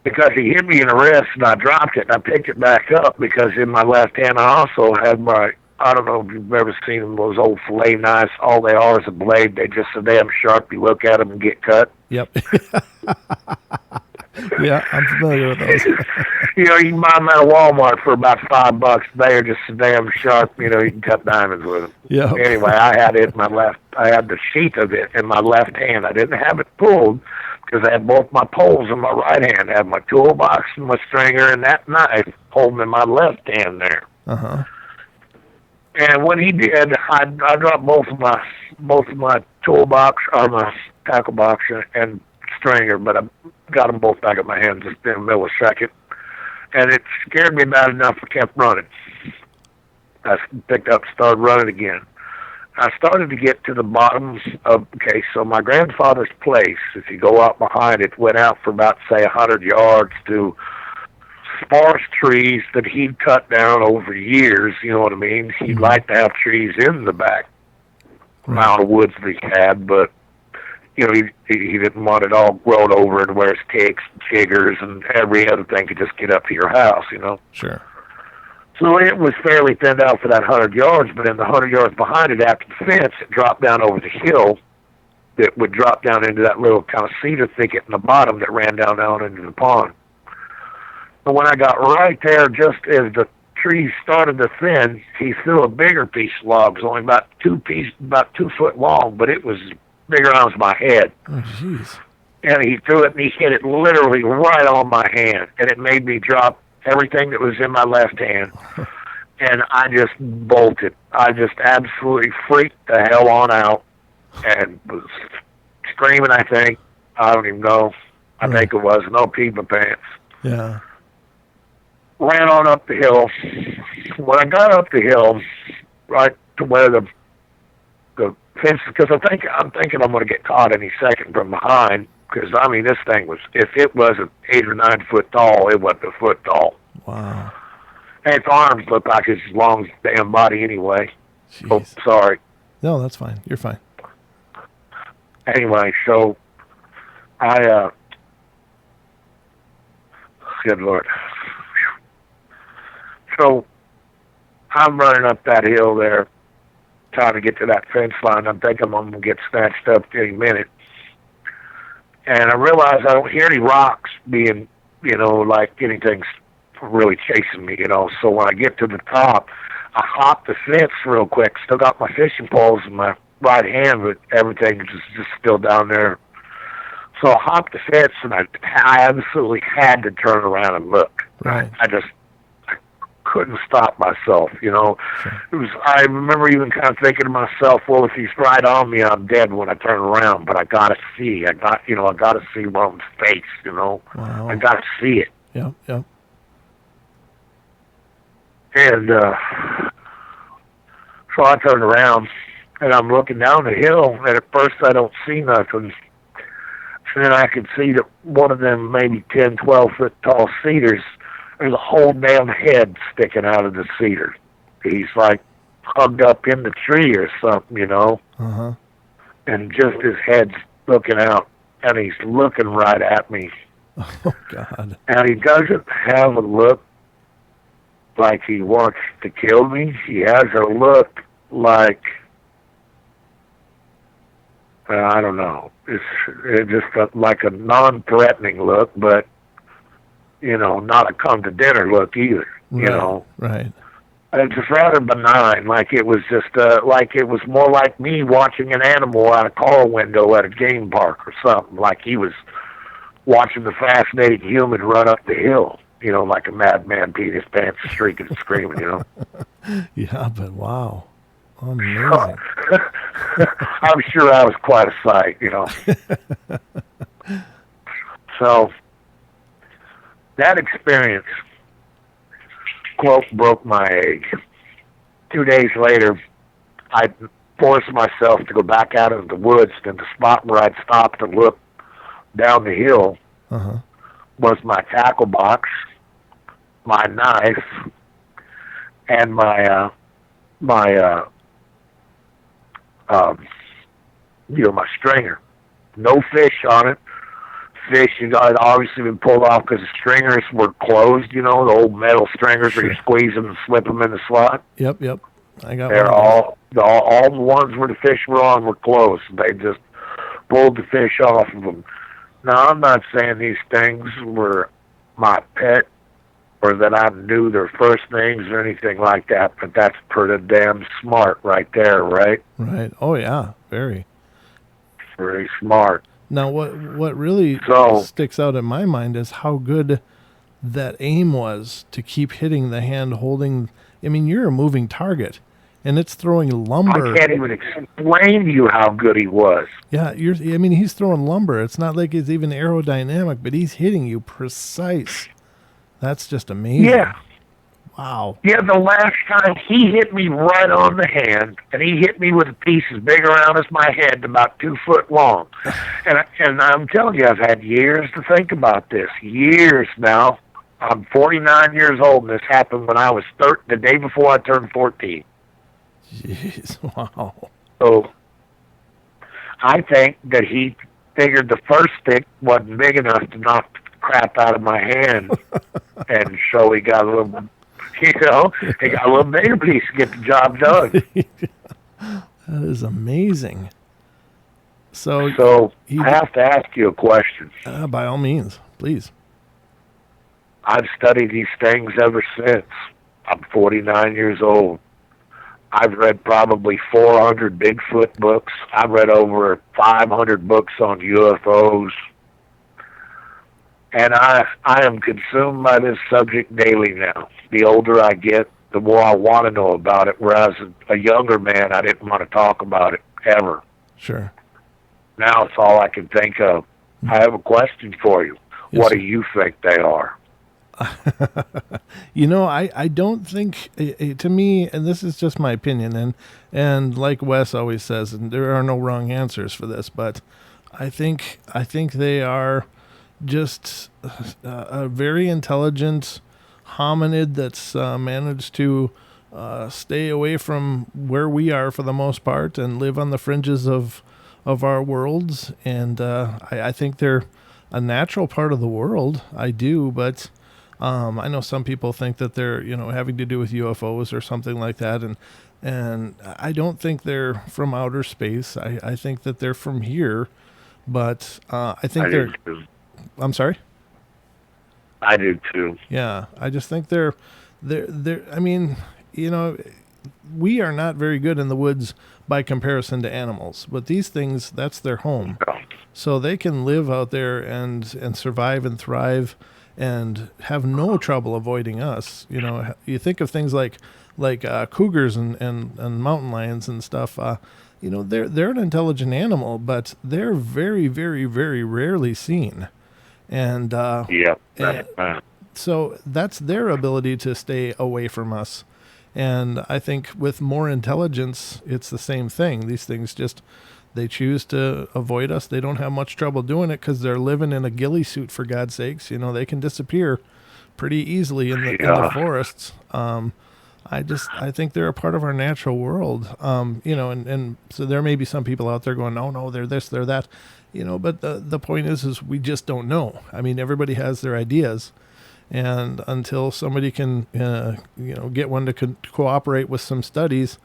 Because he hit me in the wrist and I dropped it and I picked it back up because in my left hand I also had my I don't know if you've ever seen them, those old fillet knives. All they are is a blade. They're just so damn sharp. You look at them and get cut. Yep. Yeah, I'm familiar with those. You know, you can buy them at a Walmart for about $5. They are just so damn sharp. You know, you can cut diamonds with them. Yeah. Anyway, I had it in my left. I had the sheath of it in my left hand. I didn't have it pulled because I had both my poles in my right hand. I had my toolbox and my stringer and that knife holding in my left hand there. Uh-huh. And when he did, I dropped both of my toolbox or my tackle box and stringer, but I got them both back in my hand just in a millisecond. And it scared me bad enough I kept running. I picked up and started running again. I started to get to the bottoms of, okay, so my grandfather's place, if you go out behind it, went out for about, say, 100 yards to sparse trees that he'd cut down over years, you know what I mean? He'd like to have trees in the back amount of woods that he had, but, you know, he didn't want it all grown over and where it's ticks and chiggers and every other thing could just get up to your house, you know? Sure. So it was fairly thinned out for that 100 yards, but in the 100 yards behind it, after the fence, it dropped down over the hill that would drop down into that little kind of cedar thicket in the bottom that ran down into the pond. But when I got right there, just as the trees started to thin, he threw a bigger piece of logs, only about 2 foot long, but it was bigger than my head. Oh, jeez. And he threw it, and he hit it literally right on my hand, and it made me drop everything that was in my left hand. And I just bolted. I just absolutely freaked the hell on out and was screaming, I think. I don't even know. I think it was. No pee my pants. Yeah. Ran on up the hill. When I got up the hill, right to where the fence, because I'm thinking I'm going to get caught any second from behind, because, I mean, this thing was, if it wasn't 8 or 9 foot tall, it wasn't a foot tall. Wow. And its arms looked like it's as long as the damn body anyway. Jeez. Oh, sorry. No, that's fine. You're fine. Anyway, so good Lord. So I'm running up that hill there, trying to get to that fence line. I'm thinking I'm going to get snatched up any minute. And I realize I don't hear any rocks being, you know, like anything's really chasing me, you know. So when I get to the top, I hop the fence real quick. Still got my fishing poles in my right hand, but everything is just still down there. So I hopped the fence, and I absolutely had to turn around and look. Right. I couldn't stop myself, you know. Sure. It was. I remember even kind of thinking to myself, well, if he's right on me, I'm dead when I turn around. But I gotta see. I got to see one of his face, you know. Wow. I gotta see it. Yep. Yep. And so I turned around, and I'm looking down the hill, and at first I don't see nothing. And then I could see that one of them maybe 10, 12 foot tall cedars, there's a whole damn head sticking out of the cedar. He's like hugged up in the tree or something, you know. Uh-huh. And just his head's looking out, and he's looking right at me. Oh, God. And he doesn't have a look like he wants to kill me. He has a look like, I don't know. It's just like a non-threatening look, but, you know, not a come-to-dinner look either, you know. Right. It's just rather benign, like it was just, like it was more like me watching an animal out a car window at a game park or something, like he was watching the fascinating human run up the hill, you know, like a madman peeing his pants, shrieking and screaming, you know. Yeah, but wow. Amazing. I'm sure I was quite a sight, you know. So, that experience, quote, broke my egg. 2 days later, I forced myself to go back out into the woods, and the spot where I'd stopped and look down the hill was my tackle box, my knife, and my stringer. No fish on it. Fish had obviously been pulled off because the stringers were closed, you know, the old metal stringers where you squeeze them and slip them in the slot. Yep. I got They're one of those. all the ones where the fish were on were closed. They just pulled the fish off of them. Now, I'm not saying these things were my pet or that I knew their first names or anything like that, but that's pretty damn smart right there, right? Right. Oh yeah, very. Very smart. Now, what really So, sticks out in my mind is how good that aim was to keep hitting the hand holding. I mean, you're a moving target, and it's throwing I lumber. can't even explain to you how good he was. Yeah, you're. I mean, he's throwing lumber. It's not like it's even aerodynamic, but he's hitting you precise. That's just amazing. Yeah. Wow. Yeah, the last time he hit me right on the hand, and he hit me with a piece as big around as my head, about 2 foot long. And I'm telling you, I've had years to think about this. Years now. I'm 49 years old, and this happened when I was the day before I turned 14. Jeez. Wow. So I think that he figured the first stick wasn't big enough to knock the crap out of my hand, and so he got a little, he got a little bigger piece to get the job done. That is amazing. So, So he, I have to ask you a question. by all means, please. I've studied these things ever since. I'm 49 years old. I've read probably 400 Bigfoot books. I've read over 500 books on UFOs. And I am consumed by this subject daily now. The older I get, the more I want to know about it, whereas a younger man, I didn't want to talk about it ever. Sure. Now it's all I can think of. I have a question for you. Yes, What sir. do you think they are? You know, I don't think to me, and this is just my opinion, and like Wes always says, and there are no wrong answers for this, but I think they are just a very intelligent hominid that's managed to stay away from where we are for the most part and live on the fringes of our worlds, and I think they're a natural part of the world. I do, but I know some people think that they're, having to do with UFOs or something like that, and I don't think they're from outer space. I think that they're from here, but I think I they're. do too. I'm sorry. I do too. Yeah, I just think they're. I mean, we are not very good in the woods by comparison to animals, but these things, that's their home, so they can live out there and survive and thrive and have no trouble avoiding us. You think of things like cougars and mountain lions and stuff. They're an intelligent animal, but they're very, very, very rarely seen. And Yeah. so that's their ability to stay away from us. And I think with more intelligence, it's the same thing. These things they choose to avoid us. They don't have much trouble doing it because they're living in a ghillie suit, for God's sakes. They can disappear pretty easily in the forests. I think they're a part of our natural world. And so there may be some people out there going, no, they're this, they're that, but the point is we just don't know. I mean, everybody has their ideas. And until somebody can, get one to cooperate with some studies,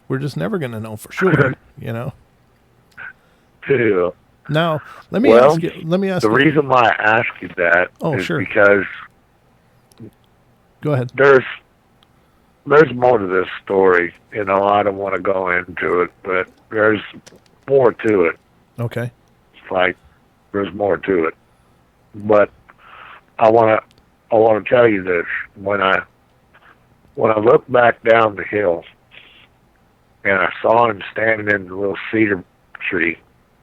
we're just never going to know for sure, Yeah. Now, let me ask you. The reason why I ask you that is sure. because Go ahead. there's more to this story. I don't want to go into it, but there's more to it. Okay. It's like there's more to it. But I want to tell you this. When I looked back down the hill and I saw him standing in the little cedar tree,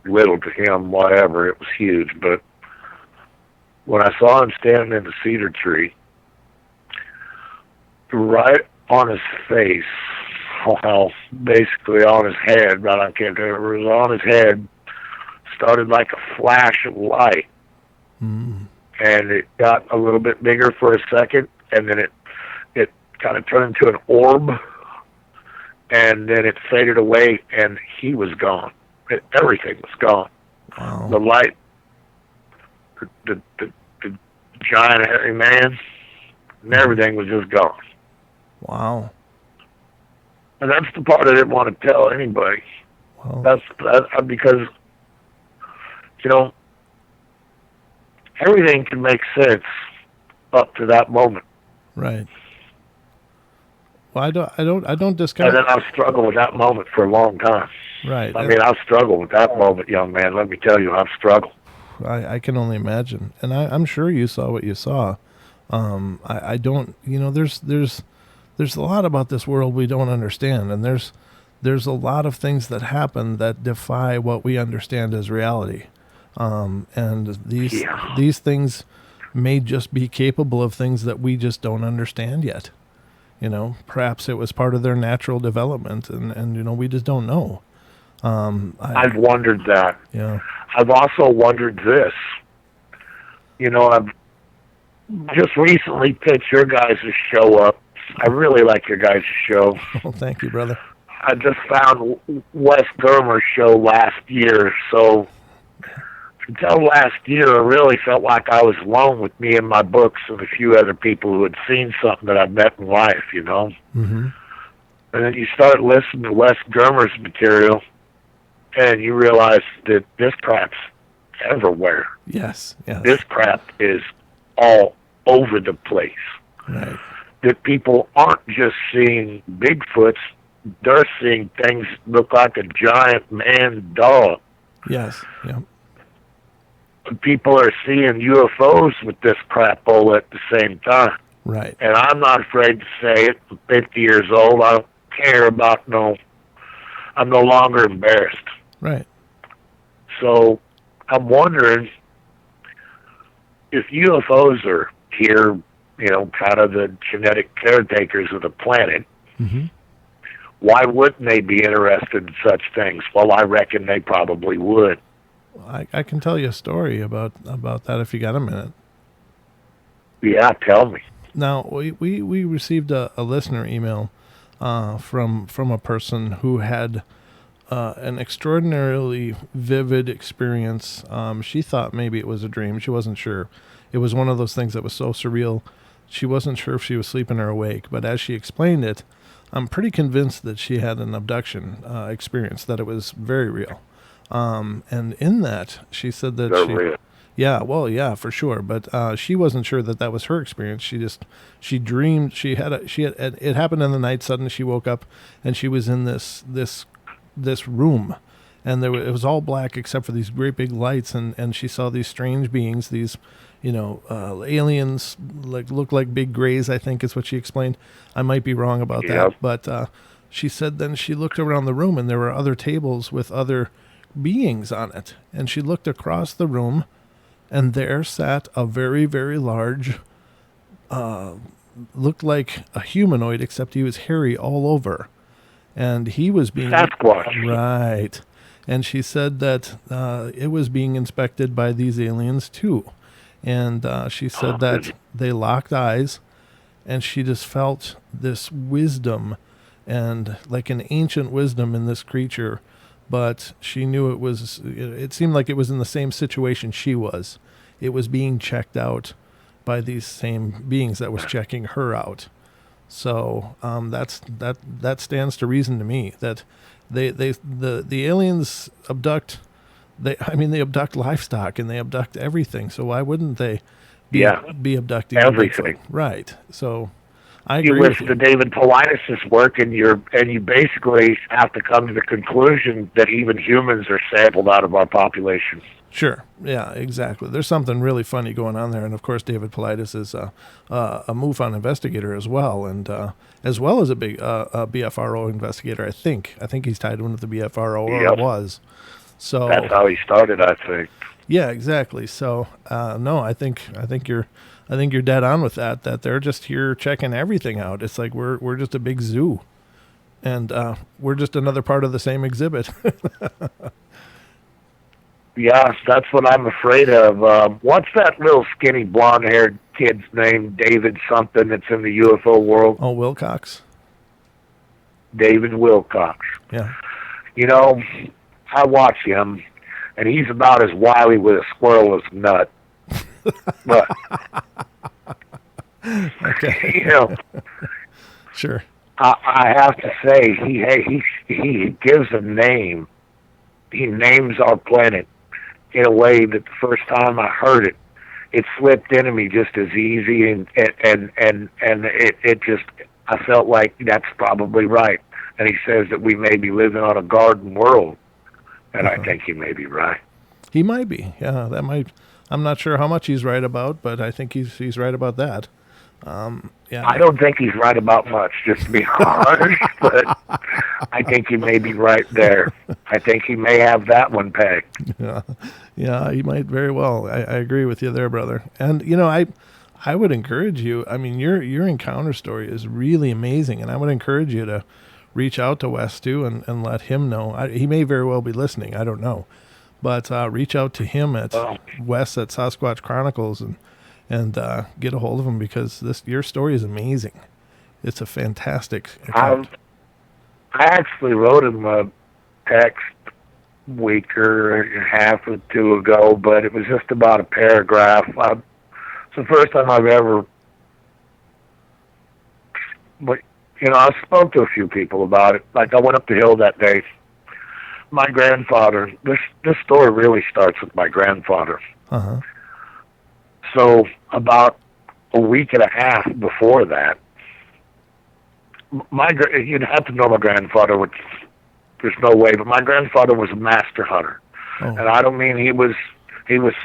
little to him, whatever, it was huge, but when I saw him standing in the cedar tree, right on his face, well, basically on his head, but I can't remember, it was on his head, started like a flash of light. Mm. And it got a little bit bigger for a second, and then it kind of turned into an orb, and then it faded away, and he was gone. Everything was gone. Wow. The light, the giant hairy man, and everything was just gone. Wow. And that's the part I didn't want to tell anybody. Well, That's because, you know, everything can make sense up to that moment. right. Well, I don't And discount. then I've struggled with that moment for a long time. Right. I mean, I've struggled with that moment, young man. Let me tell you, I've struggled. I can only imagine, and I'm sure you saw what you saw. I don't, there's a lot about this world we don't understand, and there's a lot of things that happen that defy what we understand as reality. And these things may just be capable of things that we just don't understand yet. Perhaps it was part of their natural development, and we just don't know. I've wondered that. Yeah. I've also wondered this. I've just recently pitched your guys' show up. I really like your guys' show. Well, thank you, brother. I just found Wes Germer's show last year, so until last year, I really felt like I was alone with me and my books and a few other people who had seen something that I'd met in life, Mm-hmm. And then you start listening to Wes Germer's material, and you realize that this crap's everywhere. Yes. This crap is all over the place. Right. That people aren't just seeing Bigfoots, they're seeing things that look like a giant man dog. Yes. Yeah. People are seeing UFOs with this crap all at the same time. Right. And I'm not afraid to say it. I'm 50 years old. I don't care about I'm no longer embarrassed. Right. So I'm wondering if UFOs are here, kind of the genetic caretakers of the planet, Mm-hmm. why wouldn't they be interested in such things? Well, I reckon they probably would. I can tell you a story about that if you got a minute. Yeah, tell me. Now, we received a listener email from a person who had an extraordinarily vivid experience. She thought maybe it was a dream. She wasn't sure. It was one of those things that was so surreal. She wasn't sure if she was sleeping or awake. But as she explained it, I'm pretty convinced that she had an abduction experience, that it was very real. And in that, she said that Real. yeah, well, yeah, for sure. But she wasn't sure that was her experience. She dreamed it happened in the night. Suddenly she woke up and she was in this room, and it was all black except for these great big lights, and she saw these strange beings, these aliens, look like big grays, I think is what she explained. I might be wrong about that, but she said then she looked around the room and there were other tables with other beings on it, and she looked across the room, and there sat a very, very large, looked like a humanoid, except he was hairy all over, and he was being Sasquatch. Right. And she said that it was being inspected by these aliens too, and she said that they locked eyes, and she just felt this wisdom, and like an ancient wisdom in this creature. But she knew it seemed like it was in the same situation she was. It was being checked out by these same beings that was checking her out. So that stands to reason to me that the aliens abduct. They abduct livestock and they abduct everything. So why wouldn't they be abducting everything? Right. So I agree. You listen to David Paulides' work, and you basically have to come to the conclusion that even humans are sampled out of our population. Sure. Yeah, exactly. There's something really funny going on there. And of course, David Paulides is a MUFON investigator as well, and as well as a big BFRO investigator. I think he's tied in with the BFRO, or was. So that's how he started, I think. Yeah, exactly. So no, I think you're dead on with that. That they're just here checking everything out. It's like we're just a big zoo, and we're just another part of the same exhibit. Yeah, that's what I'm afraid of. What's that little skinny blonde-haired kid's name? David something that's in the UFO world. Oh, Wilcox. David Wilcox. Yeah. I watch him, and he's about as wily with a squirrel as a nut. But okay. you know, sure. I have to say, he gives a name. He names our planet in a way that the first time I heard it, it slipped into me just as easy, and it just, I felt like that's probably right. And he says that we may be living on a garden world, and I think he may be right. He might be. Yeah, that might. I'm not sure how much he's right about, but I think he's right about that. Yeah. I don't think he's right about much, just to be honest, but I think he may be right there. I think he may have that one pegged. Yeah, yeah, he might very well. I agree with you there, brother. And I would encourage you. I mean, your encounter story is really amazing, and I would encourage you to reach out to Wes too and let him know. He may very well be listening. I don't know, but reach out to him at Wes at Sasquatch Chronicles and get a hold of him, because your story is amazing. It's a fantastic account. I actually wrote him a text a week or a half or two ago, but it was just about a paragraph. It's the first time I've ever, but I spoke to a few people about it. Like, I went up the hill that day. My grandfather. This story really starts with my grandfather. Uh-huh. So about a week and a half before that, you'd have to know my grandfather, which there's no way, but my grandfather was a master hunter. Oh. And I don't mean he was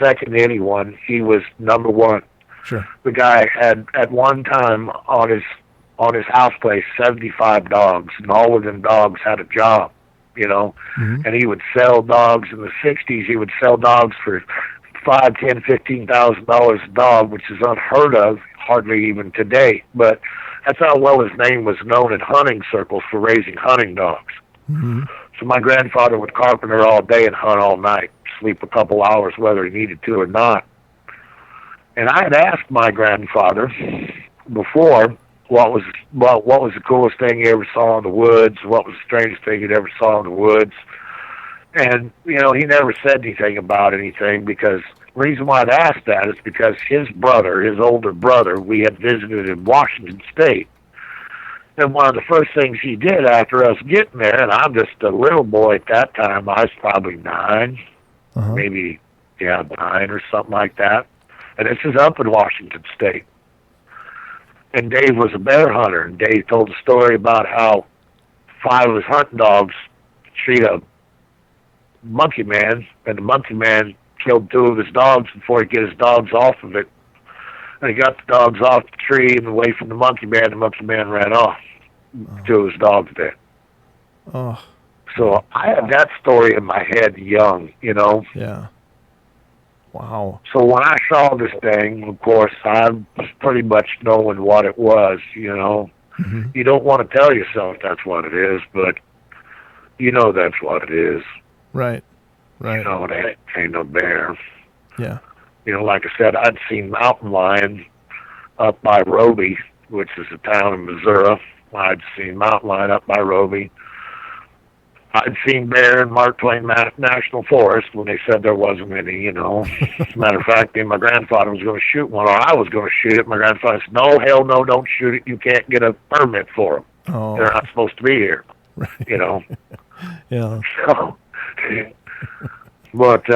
second to anyone. He was number one. Sure. The guy had, at one time on his house place, 75 dogs, and all of them dogs had a job, Mm-hmm. And he would sell dogs. In the 60s, he would sell dogs for $5,000, $10,000, $15,000 a dog, which is unheard of, hardly even today. But that's how well his name was known in hunting circles for raising hunting dogs. Mm-hmm. So my grandfather would carpenter all day and hunt all night, sleep a couple hours whether he needed to or not. And I had asked my grandfather before what was the coolest thing he ever saw in the woods, what was the strangest thing he'd ever saw in the woods. And, he never said anything about anything, because the reason why I'd asked that is because his older brother, we had visited in Washington State. And one of the first things he did after us getting there, and I'm just a little boy at that time, I was probably 9, maybe, 9 or something like that. And this is up in Washington State. And Dave was a bear hunter, and Dave told a story about how 5 of his hunting dogs treat a monkey man, and the monkey man killed 2 of his dogs before he get his dogs off of it. And he got the dogs off the tree and away from the monkey man ran off. 2 of his dogs dead. Oh. So I had that story in my head young, Yeah. Wow. So when I saw this thing, of course, I was pretty much knowing what it was, Mm-hmm. You don't want to tell yourself that's what it is, but that's what it is. Right. It ain't no bear. Yeah. Like I said, I'd seen mountain lions up by Roby, which is a town in Missouri. I'd seen mountain lion up by Roby. I'd seen bear in Mark Twain National Forest when they said there wasn't any, As a matter of fact, my grandfather was going to shoot one, or I was going to shoot it. My grandfather said, no, hell no, don't shoot it. You can't get a permit for them. Oh. They're not supposed to be here, Right. Yeah. So, but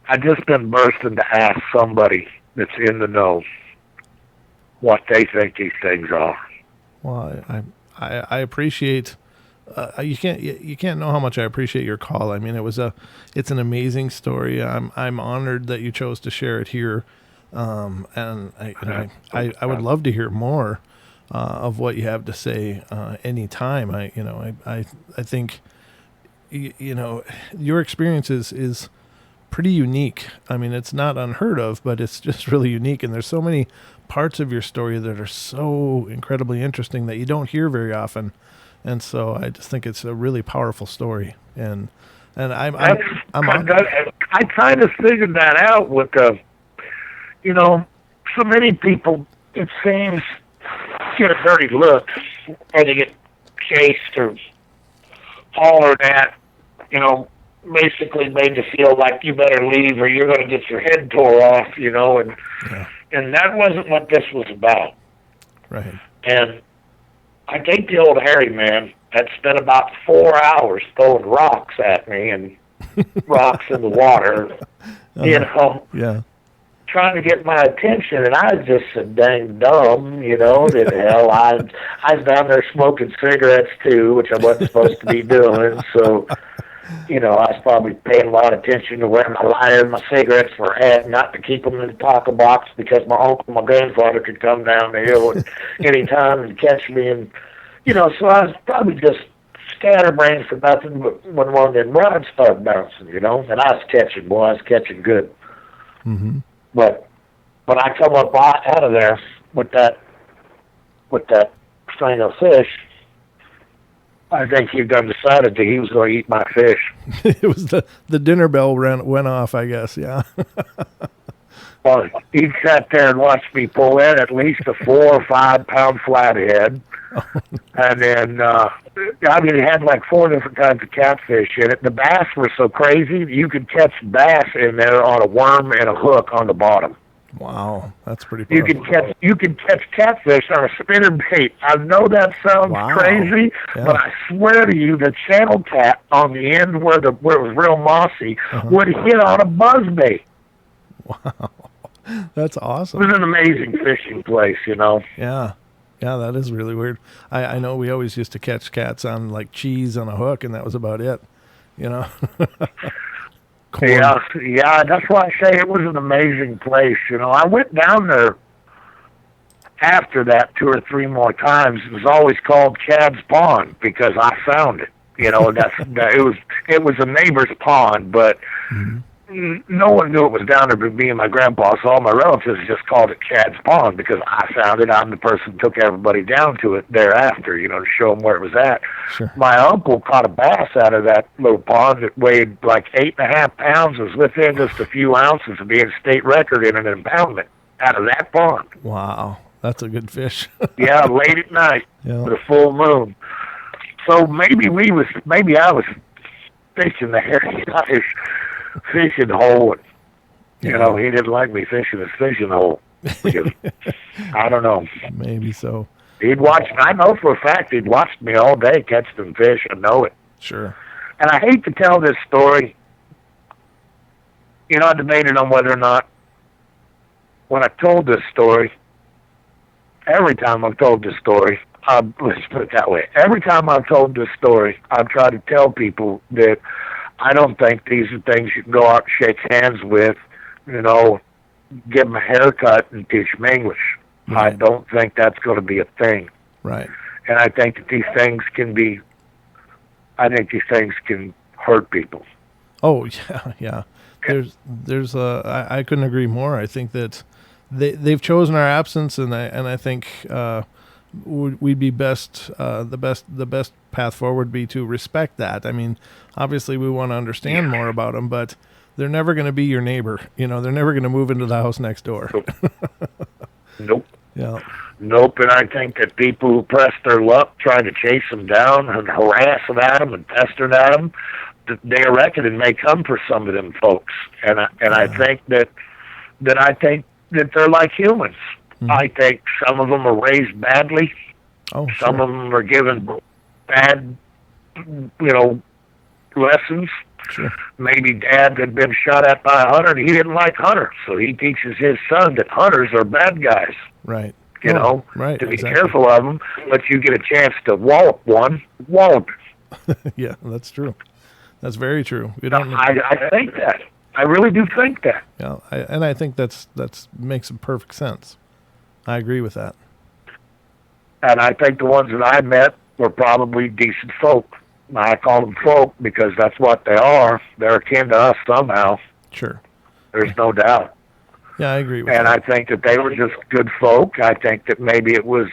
I just been bursting to ask somebody that's in the know what they think these things are. Well, I appreciate. You can't know how much I appreciate your call. I mean, it's an amazing story. I'm honored that you chose to share it here, and I would love to hear more of what you have to say anytime. I think your experience is pretty unique. I mean, it's not unheard of, but it's just really unique. And there's so many parts of your story that are so incredibly interesting that you don't hear very often. And so I just think it's a really powerful story. And I kind of figured that out with so many people, it seems, get a dirty look, or they get chased or hollered at, basically made to feel like you better leave or you're going to get your head tore off, and that wasn't what this was about. Right. And I think the old hairy man had spent about 4 hours throwing rocks at me and rocks in the water, you know, Yeah. trying to get my attention. And I was just so dang dumb, you know, that hell, I was down there smoking cigarettes too, which I wasn't supposed to be doing. So, you know, I was probably paying a lot of attention to where my lighter and my cigarettes were at, not to keep them in the taco box because my uncle, my grandfather could come down the hill at any time and catch me. And, you know, so I was probably just scatterbrained for nothing but when one of them rods started bouncing, you know, and I was catching, boy, I was catching good. Mm-hmm. But when I come up out of there with that string of fish, I think he done decided that he was going to eat my fish. It was the dinner bell went off, I guess. Yeah. Well, he sat there and watched me pull in at least a 4 or 5 pound flathead. And then, I mean, it had like 4 different kinds of catfish in it. The bass were so crazy, you could catch bass in there on a worm and a hook on the bottom. Wow, that's pretty powerful. You could catch catfish on a spinner bait. I know that sounds crazy, but I swear to you, the channel cat on the end where it was real mossy would hit on a buzzbait. Wow, that's awesome. It was an amazing fishing place, you know. Yeah, that is really weird. I know we always used to catch cats on like cheese on a hook, and that was about it, you know. Yeah, that's why I say it was an amazing place. You know, I went down there after that 2 or 3 more times. It was always called Chad's Pond because I found it. You know, it was a neighbor's pond, but no one knew it was down there but me and my grandpa. So all my relatives just called it Chad's Pond because I found it. I'm the person who took everybody down to it thereafter, you know, to show them where it was at. Sure. My uncle caught a bass out of that little pond that weighed like 8.5 pounds. It was within just a few ounces of being state record in an impoundment out of that pond. Wow, that's a good fish. Yeah, late at night with a full moon. So maybe I was fishing the hairy guy's fishing hole. You know, he didn't like me fishing his fishing hole. Because, I don't know. Maybe so. He'd watch. I know for a fact he'd watched me all day catch them fish. I know it. Sure. And I hate to tell this story. You know, I debated on whether or not, when I told this story, every time I've told this story, let's put it that way. Every time I've told this story, I've tried to tell people that I don't think these are things you can go out and shake hands with, you know, give them a haircut and teach them English. Right. I don't think that's going to be a thing. Right. And I think that these things can hurt people. Oh, yeah. I couldn't agree more. I think that they've chosen our absence, and I think we'd be best. The best path forward would be to respect that. I mean, obviously we want to understand more about them, but they're never going to be your neighbor. You know, they're never going to move into the house next door. Nope. Yeah. Nope. And I think that people who press their luck trying to chase them down and harass them at them and pester at them, they reckon it may come for some of them folks. And I think that they're like humans. Mm-hmm. I think some of them are raised badly. Oh, some of them are given bad, you know, lessons. Sure. Maybe dad had been shot at by a hunter and he didn't like hunters, so he teaches his son that hunters are bad guys. Right. You know, right, to be careful of them, but you get a chance to wallop one, wallop. Yeah, that's true. That's very true. We don't. I think that. I really do think that. Yeah, I think that's makes perfect sense. I agree with that. And I think the ones that I met were probably decent folk. I call them folk because that's what they are. They're akin to us somehow. Sure. There's no doubt. Yeah, I agree with that. And I think that they were just good folk. I think that maybe it was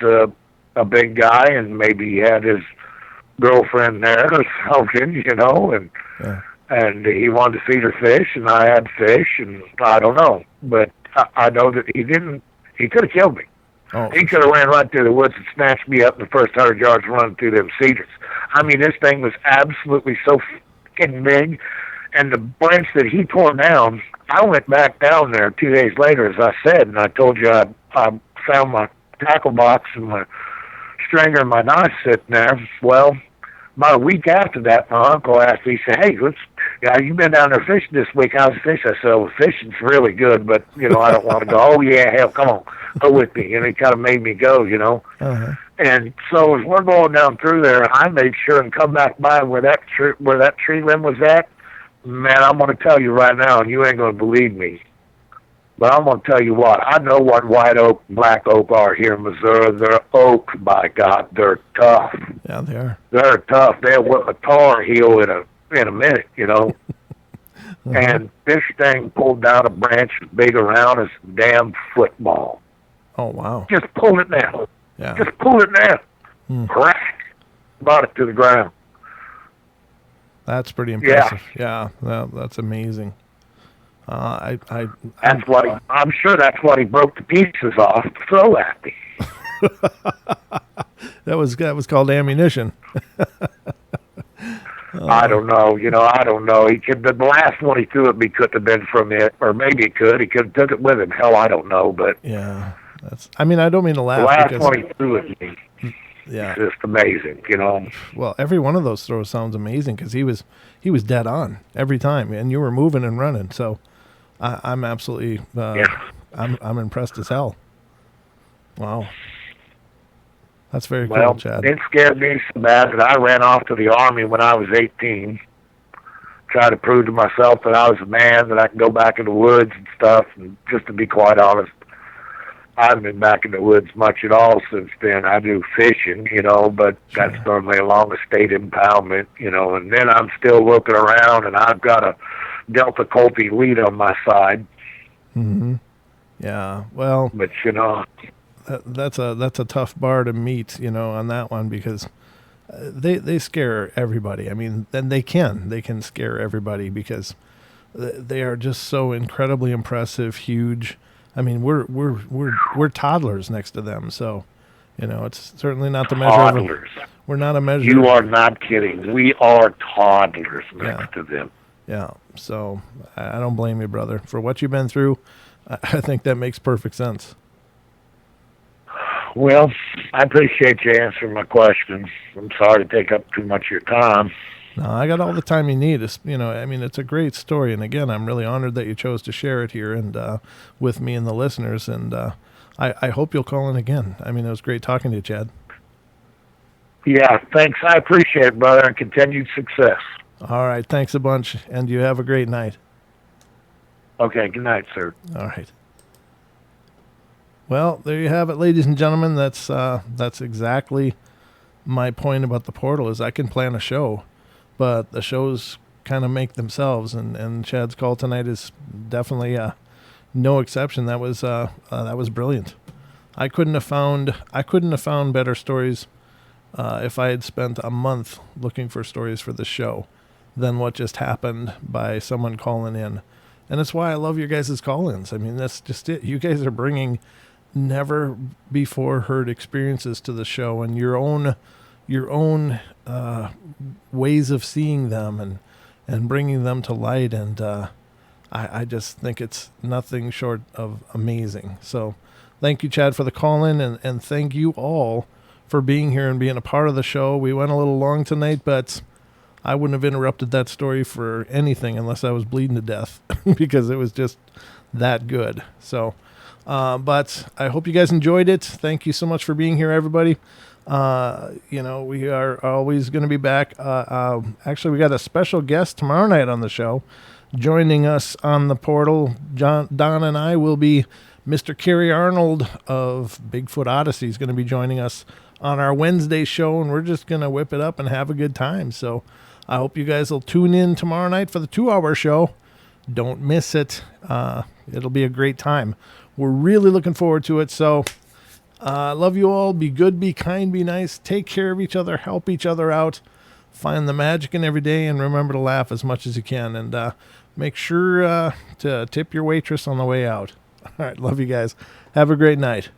a big guy and maybe he had his girlfriend there or something, you know, and he wanted to feed her fish and I had fish and I don't know. But I know that he could have killed me. Oh, he could have ran right through the woods and snatched me up in the first 100 yards running through them cedars. I mean, this thing was absolutely so fucking big. And the branch that he tore down, I went back down there 2 days later, as I said, and I told you I found my tackle box and my stringer and my knife sitting there. Well, about a week after that, my uncle asked me, he said, hey, you been down there fishing this week? How's the fish? I said, well, fishing's really good, but, I don't want to go. Oh, yeah, hell, come on, go with me. And he kind of made me go, Uh-huh. And so as we're going down through there, I made sure and come back by where that tree limb was at. Man, I'm going to tell you right now, and you ain't going to believe me, but I'm going to tell you what. I know what white oak and black oak are here in Missouri. They're oak, by God. They're tough. Yeah, they are. They're tough. They'll whip a tar heel in a minute, Uh-huh. And this thing pulled down a branch as big around as a damn football. Oh, wow. Just pulled it down. Yeah. Just pulled it down. Crack. Brought it to the ground. That's pretty impressive. Yeah, that's amazing. I'm sure that's what he broke the pieces off to throw at me. that was called ammunition. I don't know. I don't know. The last one he threw at me couldn't have been from it, or maybe it could. He could have took it with him. Hell, I don't know. But yeah, I don't mean to laugh. The last one he threw at me. Yeah, it's just amazing, Well, every one of those throws sounds amazing because he was dead on every time, and you were moving and running. So I'm absolutely I'm impressed as hell. Wow, that's very cool, Chad. It scared me so bad that I ran off to the Army when I was 18. Tried to prove to myself that I was a man, that I could go back in the woods and stuff. And just to be quite honest, I haven't been back in the woods much at all since then. I do fishing, but that's normally along a state impoundment, and then I'm still looking around, and I've got a Delta Colty lead on my side. Mm-hmm. Yeah, well, but that's a tough bar to meet, on that one, because they scare everybody. I mean, then they can scare everybody because they are just so incredibly impressive, huge. I mean, we're toddlers next to them, so it's certainly not the measure. Toddlers. We're not a measure. You are not kidding. We are toddlers next to them. Yeah. So I don't blame you, brother, for what you've been through. I think that makes perfect sense. Well, I appreciate you answering my questions. I'm sorry to take up too much of your time. No, I got all the time you need. It's, it's a great story. And again, I'm really honored that you chose to share it here and with me and the listeners. And I hope you'll call in again. I mean, it was great talking to you, Chad. Yeah, thanks. I appreciate it, brother, and continued success. All right. Thanks a bunch. And you have a great night. Okay. Good night, sir. All right. Well, there you have it, ladies and gentlemen. That's exactly my point about the portal is I can plan a show, but the shows kind of make themselves, and Chad's call tonight is definitely no exception. That was brilliant. I couldn't have found better stories if I had spent a month looking for stories for the show than what just happened by someone calling in. And that's why I love your guys' call-ins. I mean, that's just it. You guys are bringing never before heard experiences to the show and your own ways of seeing them and bringing them to light. And I just think it's nothing short of amazing. So thank you, Chad, for the call-in, and thank you all for being here and being a part of the show. We went a little long tonight, but I wouldn't have interrupted that story for anything unless I was bleeding to death because it was just that good. So, but I hope you guys enjoyed it. Thank you so much for being here, everybody. We are always going to be back. Actually, we got a special guest tomorrow night on the show. Joining us on the portal, Don and I will be Mr. Kerry Arnold of Bigfoot Odyssey. He's going to be joining us on our Wednesday show, and we're just going to whip it up and have a good time. So I hope you guys will tune in tomorrow night for the 2-hour show. Don't miss it. It'll be a great time. We're really looking forward to it. So love you all. Be good, be kind, be nice. Take care of each other. Help each other out. Find the magic in every day, and remember to laugh as much as you can. And make sure to tip your waitress on the way out. All right. Love you guys. Have a great night.